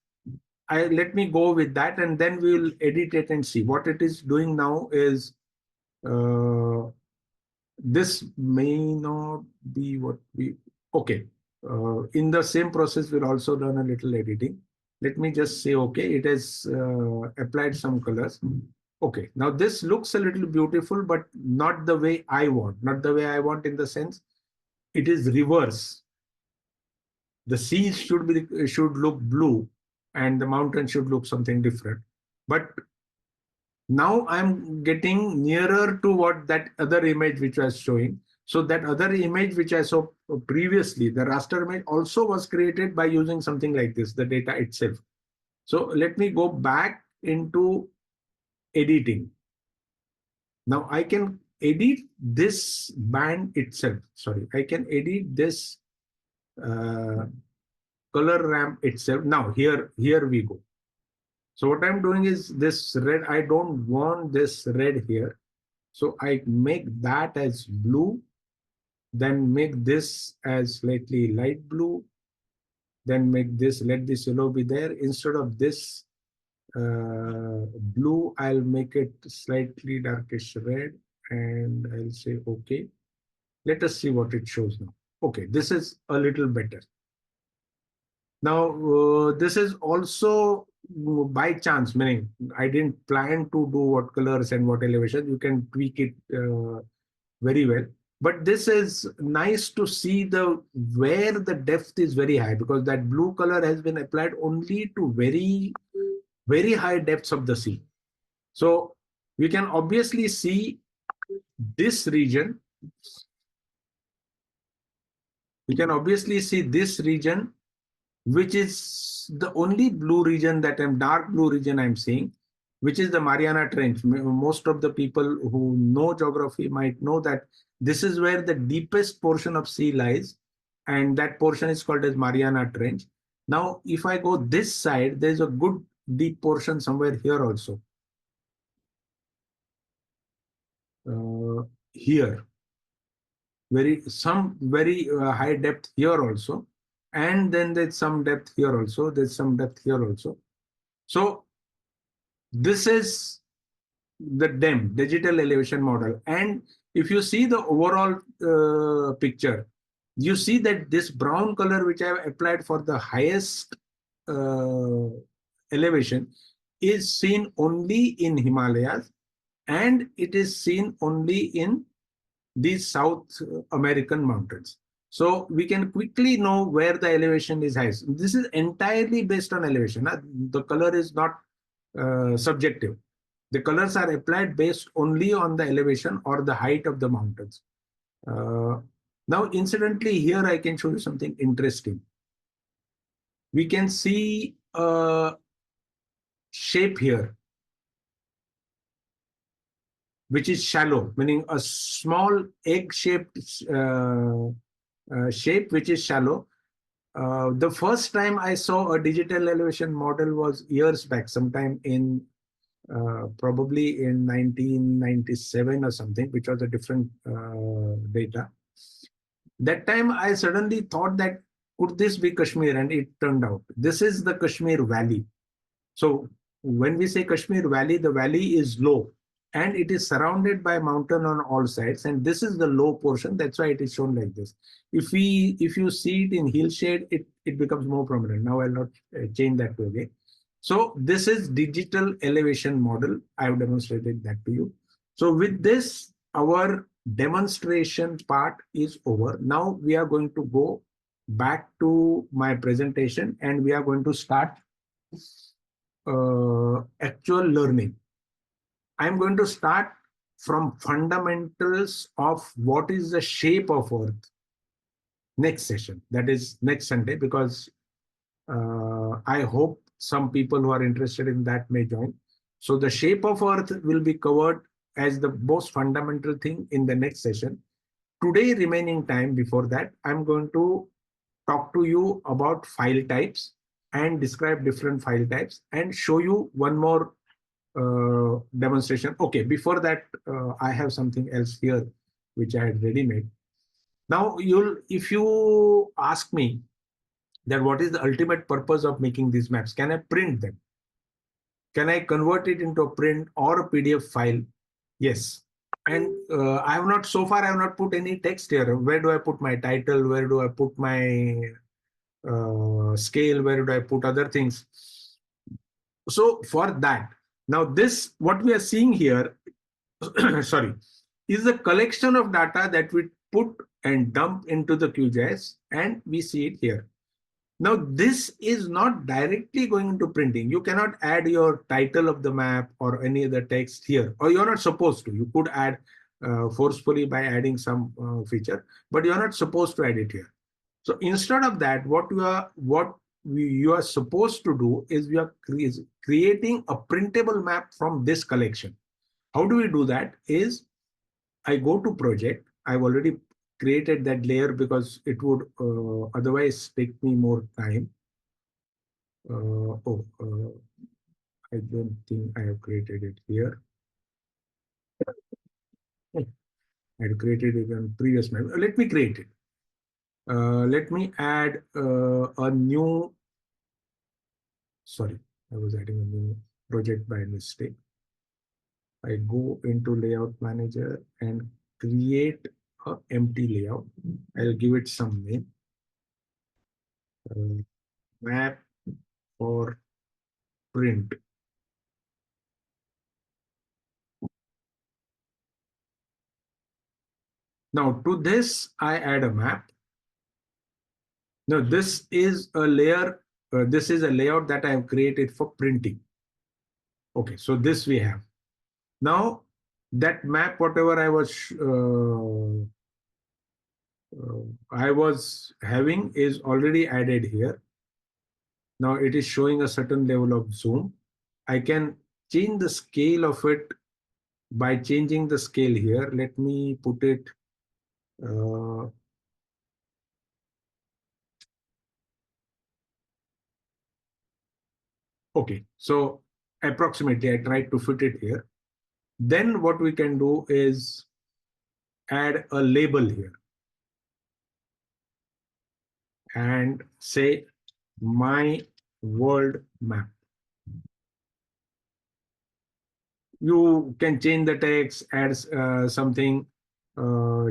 Let me go with that, and then we will edit it and see. What it is doing now is uh, this may not be what we, okay. In the same process, we'll also done a little editing. Let me just say, okay, it has applied some colors. Okay, now this looks a little beautiful, but not the way I want. Not the way I want in the sense it is reverse. The seas should look blue, and the mountain should look something different. But now I'm getting nearer to what that other image which was showing. So that other image which I saw previously, the raster image, also was created by using something like this, the data itself. So let me go back into editing. Now I can edit this band itself. Sorry, I can edit this uh, color ramp itself. Now here we go. So what I'm doing is this red, I don't want this red here. So I make that as blue, then make this as slightly light blue, then make this, let this yellow be there. Instead of this blue, I'll make it slightly darkish red, and I'll say okay. Let us see what it shows now. Okay, this is a little better. Now, this is also by chance, meaning I didn't plan to do what colors and what elevation. You can tweak it very well. But this is nice to see the where the depth is very high, because that blue color has been applied only to very, very high depths of the sea. So we can obviously see this region. We can obviously see this region, which is the only blue region that dark blue region I'm seeing, which is the Mariana Trench. Most of the people who know geography might know that this is where the deepest portion of sea lies, and that portion is called as Mariana Trench. Now, if I go this side, there's a good deep portion somewhere here also. Here, some very high depth here also, and then there's some depth here also. There's some depth here also. So this is the DEM, digital elevation model. And if you see the overall picture, you see that this brown color which I have applied for the highest uh, elevation is seen only in Himalayas, and it is seen only in these South American mountains. So we can quickly know where the elevation is highest. This is entirely based on elevation. The color is not subjective. The colors are applied based only on the elevation or the height of the mountains. Uh, Now, incidentally, here I can show you something interesting. We can see a shape here, which is shallow, meaning a small egg-shaped shape, which is shallow. The first time I saw a digital elevation model was years back, sometime in probably in 1997 or something, which was a different data. That time I suddenly thought that could this be Kashmir, and it turned out this is the Kashmir Valley. So when we say Kashmir Valley, the valley is low and it is surrounded by mountain on all sides, and this is the low portion. That's why it is shown like this. If you see it in hillshade, it becomes more prominent. Now I'll not change that to again. So this is digital elevation model. I have demonstrated that to you. So with this, our demonstration part is over. Now we are going to go back to my presentation and we are going to start actual learning. I'm going to start from fundamentals of what is the shape of Earth next session. That is next Sunday, because I hope some people who are interested in that may join. So the shape of Earth will be covered as the most fundamental thing in the next session. Today, remaining time before that, I'm going to talk to you about file types and describe different file types and show you one more demonstration. Okay, before that, I have something else here which I had ready made. Now, if you ask me that what is the ultimate purpose of making these maps, can I print them? Can I convert it into a print or a PDF file? Yes. And I have not, so far, I have not put any text here. Where do I put my title? Where do I put my scale? Where do I put other things? So for that, now this, what we are seeing here, sorry, is a collection of data that we put and dump into the QGIS, and we see it here. Now, this is not directly going into printing. You cannot add your title of the map or any other text here, or you're not supposed to. You could add forcefully by adding some feature, but you're not supposed to add it here. So instead of that, you are supposed to do is we are creating a printable map from this collection. How do we do that? Is I go to project. I've already created that layer because it would otherwise take me more time. Oh, I don't think I have created it here. I had created it on previous map. Let me create it. Let me add a new, sorry, I was adding a new project by mistake. I go into layout manager and create a empty layout. I'll give it some name. Map for print. Now to this, I add a map. Now this is a layer. This is a layout that I have created for printing. Okay, so this we have. Now that map, whatever I was having is already added here. Now it is showing a certain level of zoom. I can change the scale of it by changing the scale here. Let me put it okay, so approximately I tried to fit it here. Then what we can do is add a label here and say my world map. You can change the text, add something,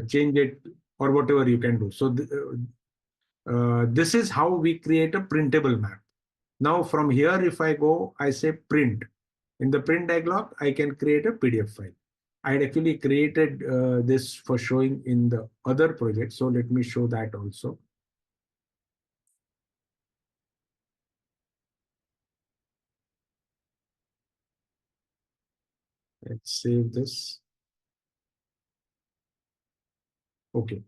change it, or whatever you can do. So this is how we create a printable map. Now from here, if I go, I say print. In the print dialog, I can create a PDF file. I had actually created this for showing in the other project. So let me show that also. Let's save this. Okay.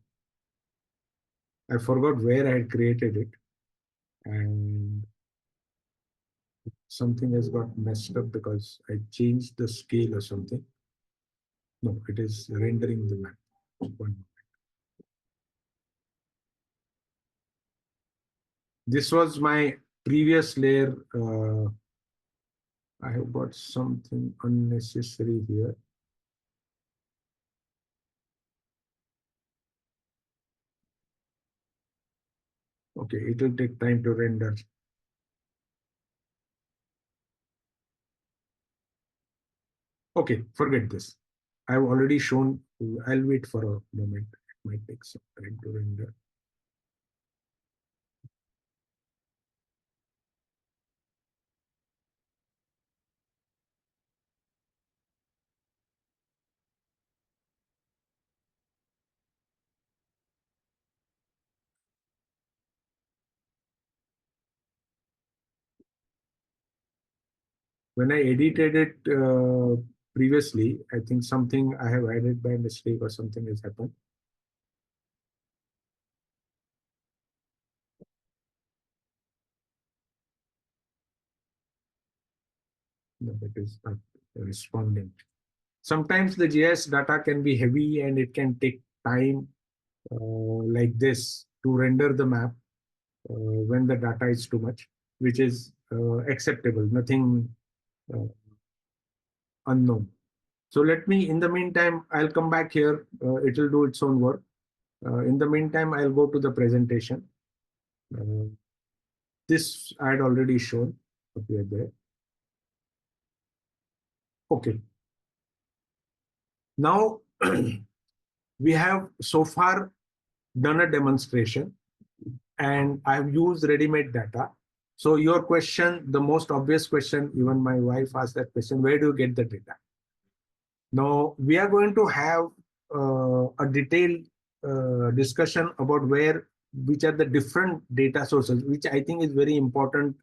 I forgot where I had created it. And something has got messed up because I changed the scale or something. No, it is rendering the map. This was my previous layer. I have got something unnecessary here. Okay, it will take time to render. Okay, forget this. I've already shown. I'll wait for a moment. It might take some time to render. When I edited it previously, I think something I have added by mistake or something has happened. No, that is not responding. Sometimes the GIS data can be heavy and it can take time like this to render the map when the data is too much, which is acceptable, nothing uh, unknown. So let me, in the meantime, I'll come back here. It will do its own work. In the meantime, I'll go to the presentation. Uh, this I had already shown up here there. Okay. Now we have so far done a demonstration and I've used ready-made data. So your question, the most obvious question, even my wife asked that question, where do you get the data? Now we are going to have a detailed discussion about which are the different data sources, which I think is very important,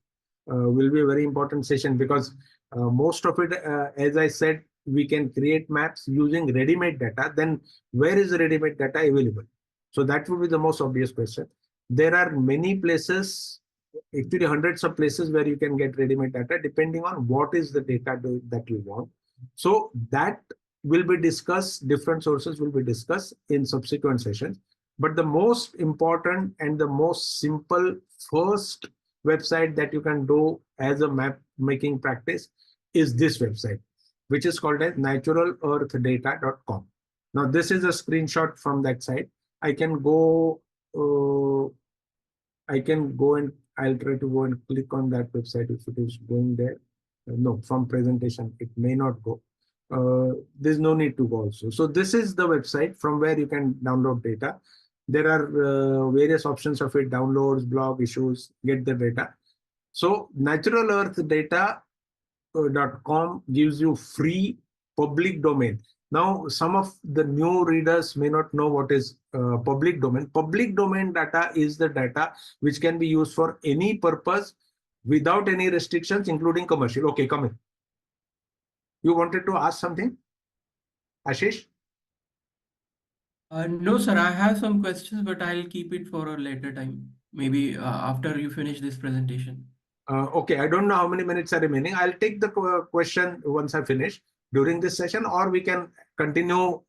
will be a very important session because most of it, as I said, we can create maps using ready-made data. Then where is the ready-made data available? So that would be the most obvious question. There are many places, actually hundreds of places where you can get ready-made data depending on what is the data that you want. So that will be discussed, different sources will be discussed in subsequent sessions. But the most important and the most simple first website that you can do as a map making practice is this website, which is called as naturalearthdata.com. Now, this is a screenshot from that site. I can go. I can go and I'll try to go and click on that website if it is going there. No, from presentation, it may not go. There's no need to go also. So this is the website from where you can download data. There are various options of it: downloads, blog, issues, get the data. So naturalearthdata.com gives you free public domain. Now, some of the new readers may not know what is public domain. Public domain data is the data which can be used for any purpose without any restrictions, including commercial. Okay, come in. You wanted to ask something, Ashish? No, sir, I have some questions, but I'll keep it for a later time. Maybe after you finish this presentation. Okay, I don't know how many minutes are remaining. I'll take the question once I finish during this session, or we can continue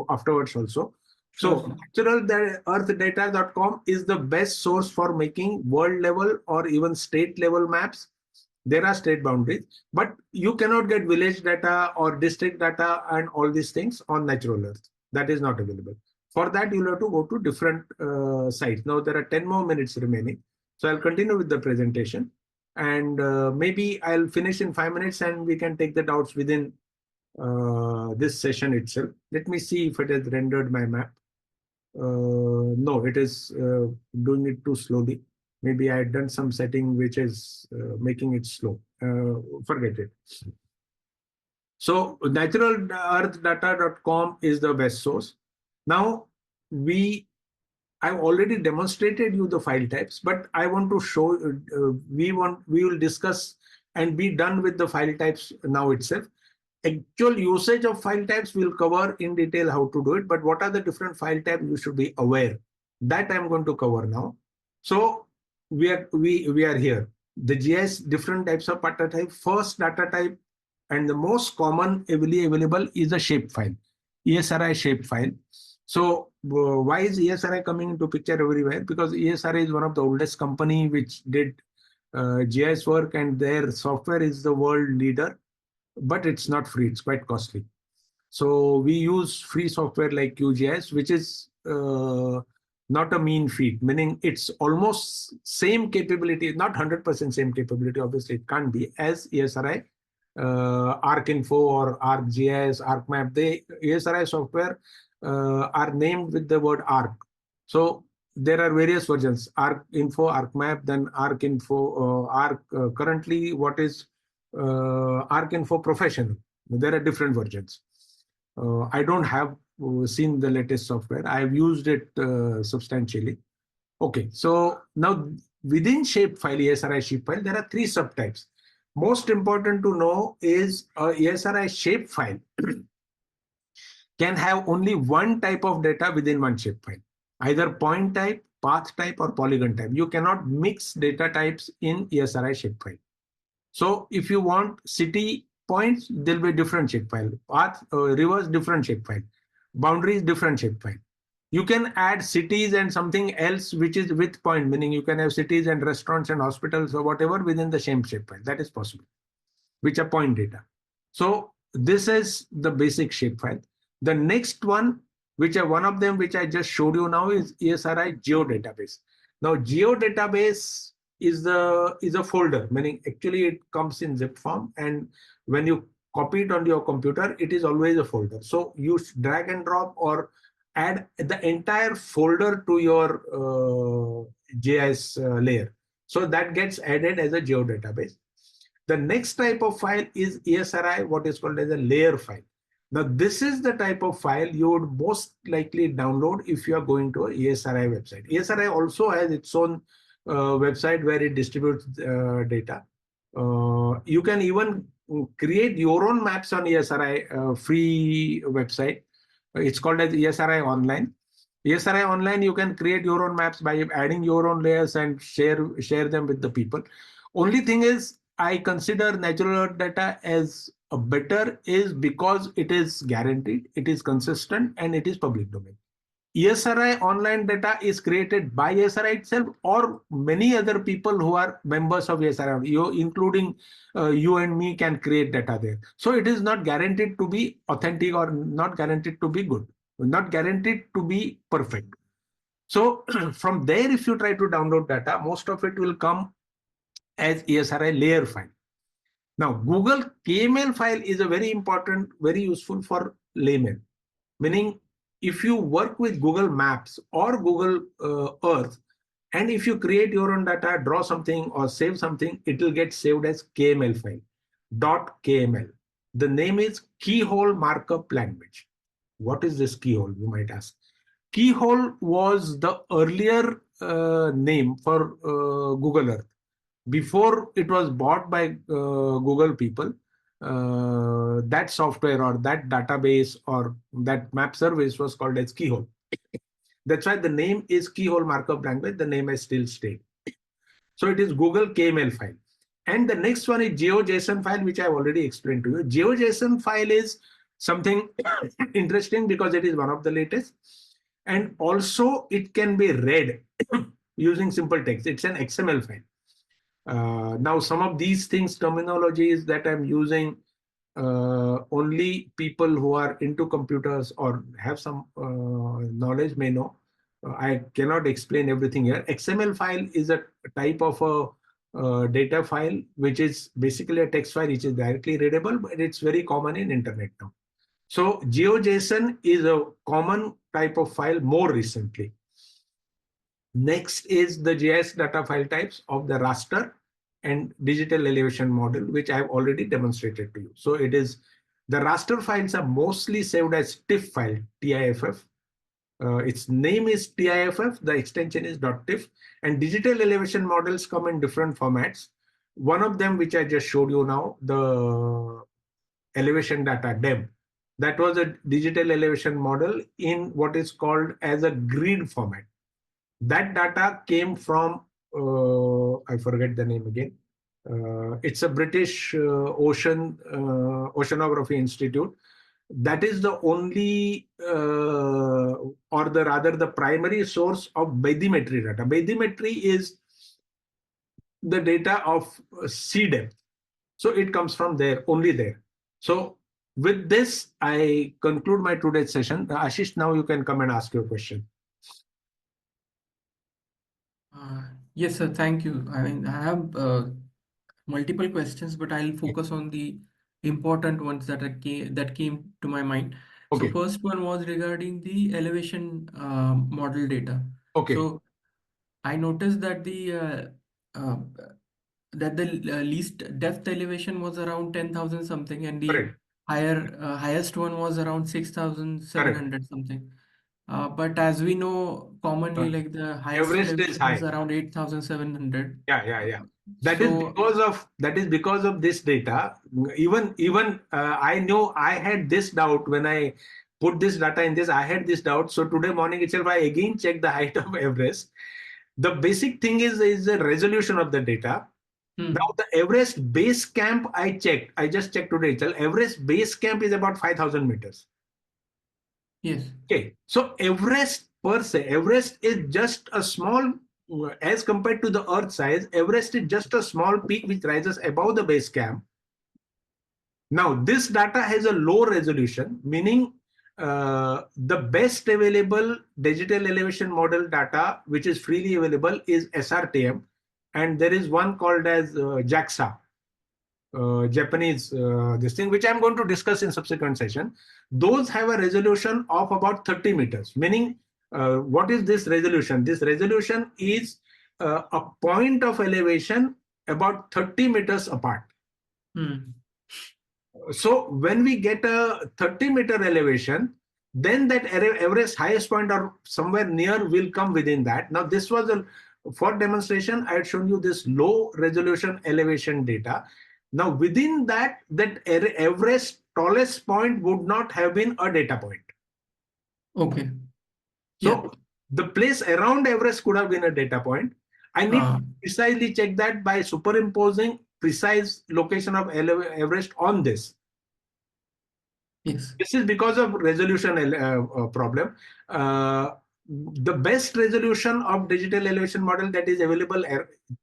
afterwards also. Sure, So, sir. naturalearthdata.com is the best source for making world level or even state level maps. There are state boundaries, but you cannot get village data or district data and all these things on Natural Earth. That is not available. For that, you'll have to go to different sites. Now, there are 10 more minutes remaining. So I'll continue with the presentation, and maybe I'll finish in 5 minutes and we can take the doubts within this session itself. Let me see if it has rendered my map. No, it is doing it too slowly. Maybe I had done some setting which is making it slow. Forget it. So naturalearthdata.com is the best source. Now, I've already demonstrated you the file types, but I want to show, we will discuss and be done with the file types now itself. Actual usage of file types we'll cover in detail how to do it, but what are the different file types you should be aware? That I'm going to cover now. So we are here. The GIS, different types of data type. First data type and the most common available is a shapefile, ESRI shapefile. So why is ESRI coming into picture everywhere? Because ESRI is one of the oldest company which did GIS work, and their software is the world leader, but it's not free. It's quite costly. So we use free software like QGIS, which is not a mean feat, meaning it's almost same capability, not 100% same capability, obviously it can't be, as ESRI, ArcInfo or ArcGIS, ArcMap. The ESRI software are named with the word Arc. So there are various versions: ArcInfo, ArcMap, then ArcInfo, currently what is ArcInfo Professional. There are different versions. I don't have seen the latest software. I've used it substantially. Okay, so now within shapefile, ESRI shapefile, there are three subtypes. Most important to know is ESRI shapefile can have only one type of data within one shapefile, either point type, path type, or polygon type. You cannot mix data types in ESRI shapefile. So if you want city points, there'll be different shapefile. Path, rivers, different shapefile. Boundaries, different shapefile. You can add cities and something else which is with point, meaning you can have cities and restaurants and hospitals or whatever within the same shapefile. That is possible, which are point data. So this is the basic shapefile. The next one, which are one of them, which I just showed you now, is ESRI geodatabase. Now, geodatabase is a folder, meaning actually it comes in zip form, and when you copy it on your computer, it is always a folder. So you drag and drop or add the entire folder to your GIS layer. So that gets added as a geodatabase. The next type of file is ESRI, what is called as a layer file. Now, this is the type of file you would most likely download if you are going to a ESRI website. ESRI also has its own website where it distributes data. You can even create your own maps on ESRI free website. It's called as ESRI Online. ESRI Online, you can create your own maps by adding your own layers and share them with the people. Only thing is, I consider Natural Earth data as a better is because it is guaranteed, it is consistent, and it is public domain. ESRI online data is created by ESRI itself or many other people who are members of ESRI, including you and me can create data there. So it is not guaranteed to be authentic or not guaranteed to be good, not guaranteed to be perfect. So from there, if you try to download data, most of it will come as ESRI layer file. Now, Google KML file is a very important, very useful for laymen. Meaning, if you work with Google Maps or Google Earth, and if you create your own data, draw something or save something, it will get saved as KML file, .kml. The name is Keyhole Markup Language. What is this keyhole, you might ask? Keyhole was the earlier name for Google Earth. Before it was bought by Google people, that software or that database or that map service was called as Keyhole. That's why the name is Keyhole Markup Language. The name has still stayed. So it is Google KML file. And the next one is GeoJSON file, which I've already explained to you. GeoJSON file is something interesting because it is one of the latest. And also it can be read using simple text. It's an XML file. Now, some of these things, terminologies that I'm using, only people who are into computers or have some knowledge may know. I cannot explain everything here. XML file is a type of a data file, which is basically a text file, which is directly readable, but it's very common in internet now. So GeoJSON is a common type of file more recently. Next is the GIS data file types of the raster and digital elevation model, which I have already demonstrated to you. So it is the raster files are mostly saved as TIFF file, TIFF. Its name is TIFF, the extension is .tiff, and digital elevation models come in different formats. One of them, which I just showed you now, the elevation data DEM, that was a digital elevation model in what is called as a grid format. That data came from, I forget the name again. It's a British Oceanography Institute. That is the only, or the rather the primary source of bathymetry data. Bathymetry is the data of sea depth. So it comes from there, only there. So with this, I conclude my today's session. Ashish, now you can come and ask your question. Yes, sir. Thank you. I mean, I have multiple questions, but I'll focus on the important ones that came to my mind. So Okay. first one was regarding the elevation model data. Okay. So I noticed that uh, the least depth elevation was around 10,000 something, and the Correct. highest one was around Correct. 6,700 something. But as we know, Uh, commonly, like the highest Everest is elevation is high. around 8,700. Yeah. So, That is because of this data. Even I know I had this doubt when I put this data in this. I had this doubt. So today morning itself, I again checked the height of Everest. The basic thing is the resolution of the data. Now hmm, the Everest base camp I checked. I just checked today itself. Everest base camp is about 5,000 meters. yes, Okay, so Everest per se, Everest is just a small, as compared to the Earth size, Everest is just a small peak which rises above the base camp. Now, this data has a low resolution, meaning the best available digital elevation model data, which is freely available, is SRTM, and there is one called as JAXA. Japanese this thing, which I'm going to discuss in subsequent session. Those have a resolution of about 30 meters. Meaning, what is this resolution? This resolution is a point of elevation about 30 meters apart. hmm, So when we get a 30-meter elevation, then that Everest highest point or somewhere near will come within that. Now this was a, for demonstration, I had shown you this low resolution elevation data. Now within that, that Everest tallest point would not have been a data point. okay, yeah, So the place around Everest could have been a data point. I need to uh, precisely check that by superimposing precise location of Everest on this. Yes. This is because of resolution problem. Uh, the best resolution of digital elevation model that is available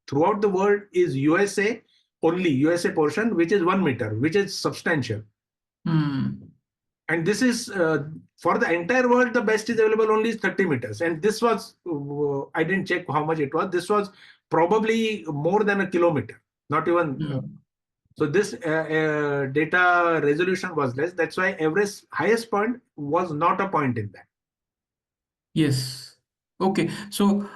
throughout the world is USA, only USA portion, which is 1 meter, which is substantial. Hmm. And this is for the entire world, the best is available only is 30 meters. And this was, I didn't check how much it was. This was probably more than a kilometer, not even. Hmm. So this data resolution was less. That's why Everest highest point was not a point in that. Yes. Okay. So,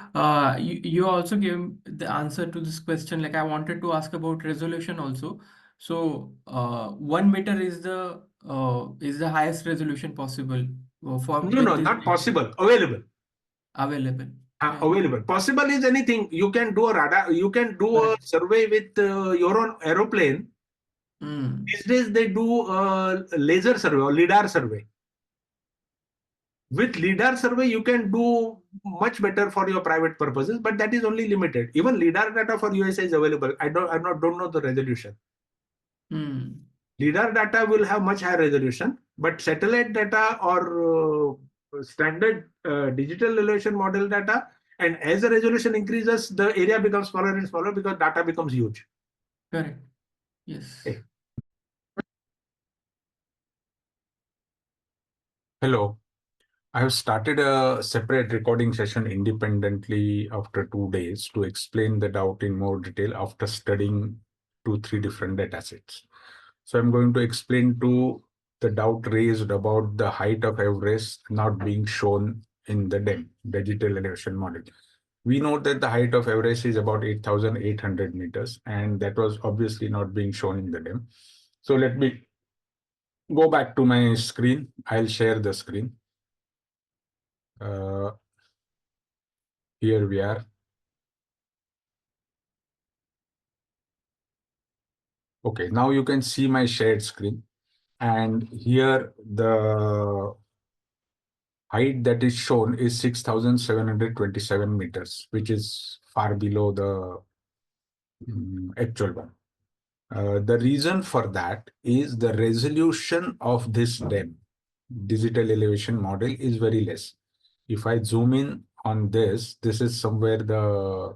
you also gave the answer to this question. Like I wanted to ask about resolution also. So, 1 meter is the highest resolution possible for No, with no, this not possible. Available. available. Yeah. Available. Possible is anything. You can do a radar. You can do a Correct. survey with your own aeroplane. Mm. These days they do a laser survey or lidar survey. With lidar survey, you can do much better for your private purposes, but that is only limited. Even lidar data for USA is available. I don't know the resolution. Mm. LiDAR data will have much higher resolution, but satellite data or standard digital elevation model data, and as the resolution increases, the area becomes smaller and smaller because data becomes huge. Correct. Yes. Okay. Hello. I have started a separate recording session independently after 2 days to explain the doubt in more detail after studying 3 different data sets. So I'm going to explain to the doubt raised about the height of Everest not being shown in the DEM, digital elevation model. We know that the height of Everest is about 8,800 meters, and that was obviously not being shown in the DEM. So let me go back to my screen. I'll share the screen. Uh, Here we are. Okay, now you can see my shared screen. And here the height that is shown is 6,727 meters, which is far below the actual one. The reason for that is the resolution of this DEM, digital elevation model, is very less. If I zoom in on this is somewhere the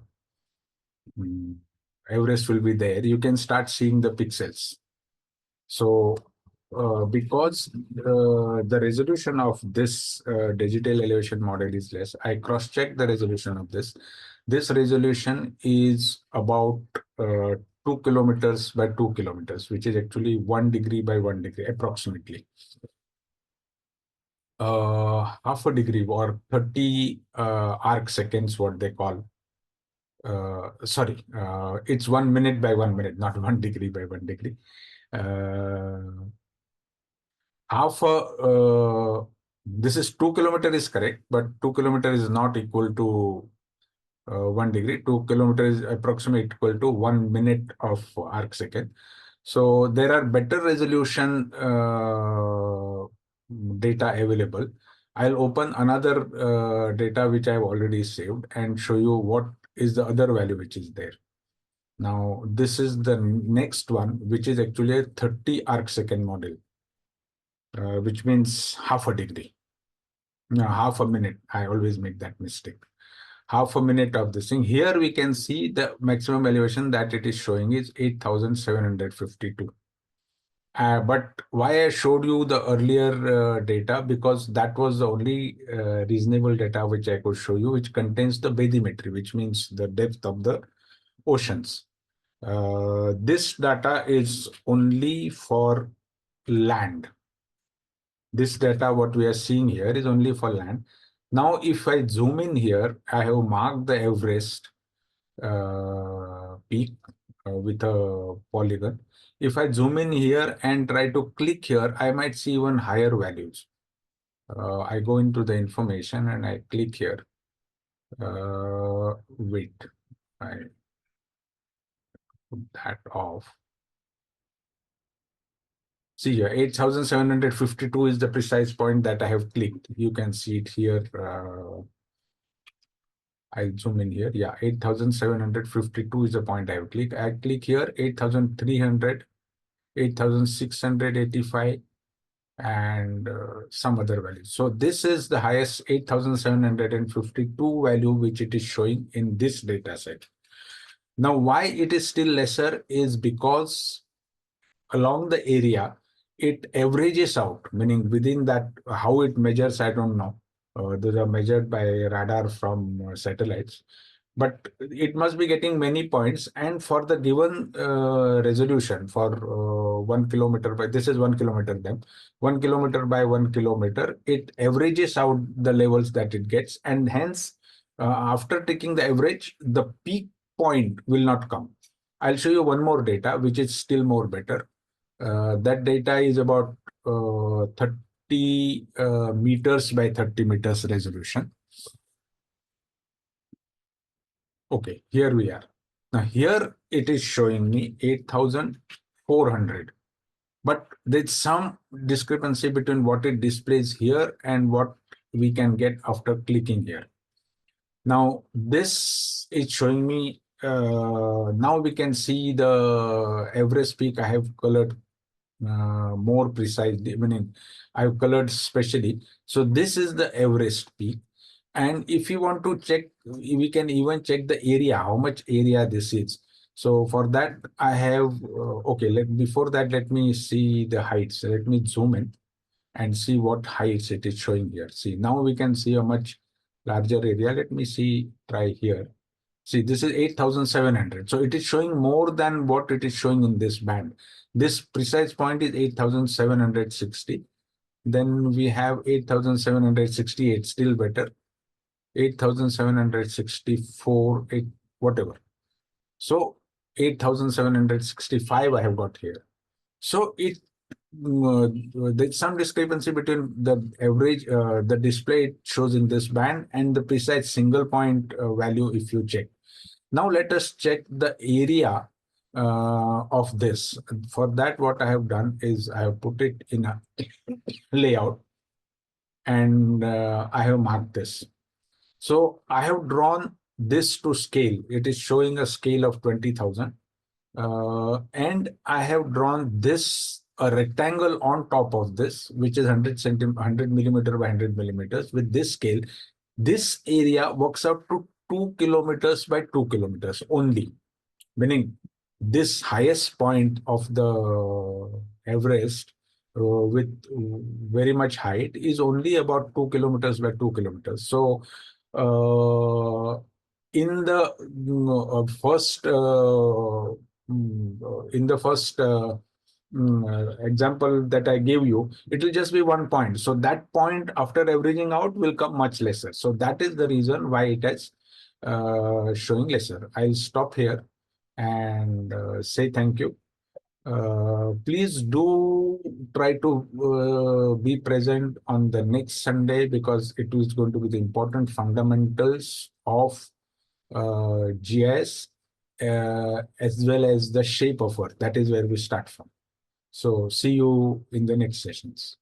Everest will be there. You can start seeing the pixels. So, because the resolution of this digital elevation model is less, I cross-checked the resolution of this. This resolution is about 2 kilometers by 2 kilometers, which is actually 1 degree by 1 degree, approximately. Half a degree or 30 arc seconds, what they call. Sorry, it's 1 minute by 1 minute, not 1 degree by 1 degree. Uh, half a this is 2 kilometer is correct, but 2 kilometer is not equal to 1 degree. 2 kilometer is approximately equal to 1 minute of arc second. So there are better resolution data available. I'll open another data which I've already saved and show you what is the other value which is there. Now, this is the next one, which is actually a 30 arc second model, which means half a degree. No, half a minute. I always make that mistake. Half a minute of this thing. Here we can see the maximum elevation that it is showing is 8,752. But why I showed you the earlier data, because that was the only reasonable data which I could show you, which contains the bathymetry, which means the depth of the oceans. This data is only for land. This data, what we are seeing here, is only for land. Now, if I zoom in here, I have marked the Everest peak with a polygon. If I zoom in here and try to click here, I might see even higher values. I go into the information and I click here. Wait, I put that off. See here, 8,752 is the precise point that I have clicked. You can see it here. I'll zoom in here. Yeah, 8,752 is the point I have clicked. I click here, 8,300, 8,685, and some other values. So this is the highest 8,752 value which it is showing in this data set. Now, why it is still lesser is because along the area, it averages out, meaning within that, how it measures, I don't know. Those are measured by radar from satellites, but it must be getting many points. And for the given resolution for 1 kilometer by, this is 1 kilometer then, 1 kilometer by 1 kilometer, it averages out the levels that it gets. And hence, after taking the average, the peak point will not come. I'll show you one more data, which is still more better. That data is about 30 meters by 30 meters resolution. Okay, here we are. Now here it is showing me 8,400. But there's some discrepancy between what it displays here and what we can get after clicking here. Now this is showing me, now we can see the average peak. I have colored more precisely, meaning I've colored specially. So this is the Everest peak. And if you want to check, we can even check the area, how much area this is. So for that, I have, okay, before that, let me see the heights. Let me zoom in and see what heights it is showing here. See, now we can see a much larger area. Let me see, try here. See, this is 8,700. So it is showing more than what it is showing in this band. This precise point is 8,760. Then we have 8,768, still better. 8,764, whatever. So 8,765 I have got here. So there's some discrepancy between the average, the display it shows in this band and the precise single point value if you check. Now let us check the area of this. For that, what I have done is I have put it in a layout and I have marked this. So I have drawn this to scale. It is showing a scale of 20,000. And I have drawn this a rectangle on top of this, which is 100 millimeter by 100 millimeters. With this scale, this area works out to 2 kilometers by 2 kilometers only, meaning this highest point of the Everest with very much height is only about 2 kilometers by 2 kilometers. So in the first in the first example that I gave you, it will just be 1 point. So that point after averaging out will come much lesser. So that is the reason why it is showing lesser. I'll stop here and say thank you. Please do try to be present on the next Sunday because it is going to be the important fundamentals of GIS as well as the shape of Earth. That is where we start from. So see you in the next sessions.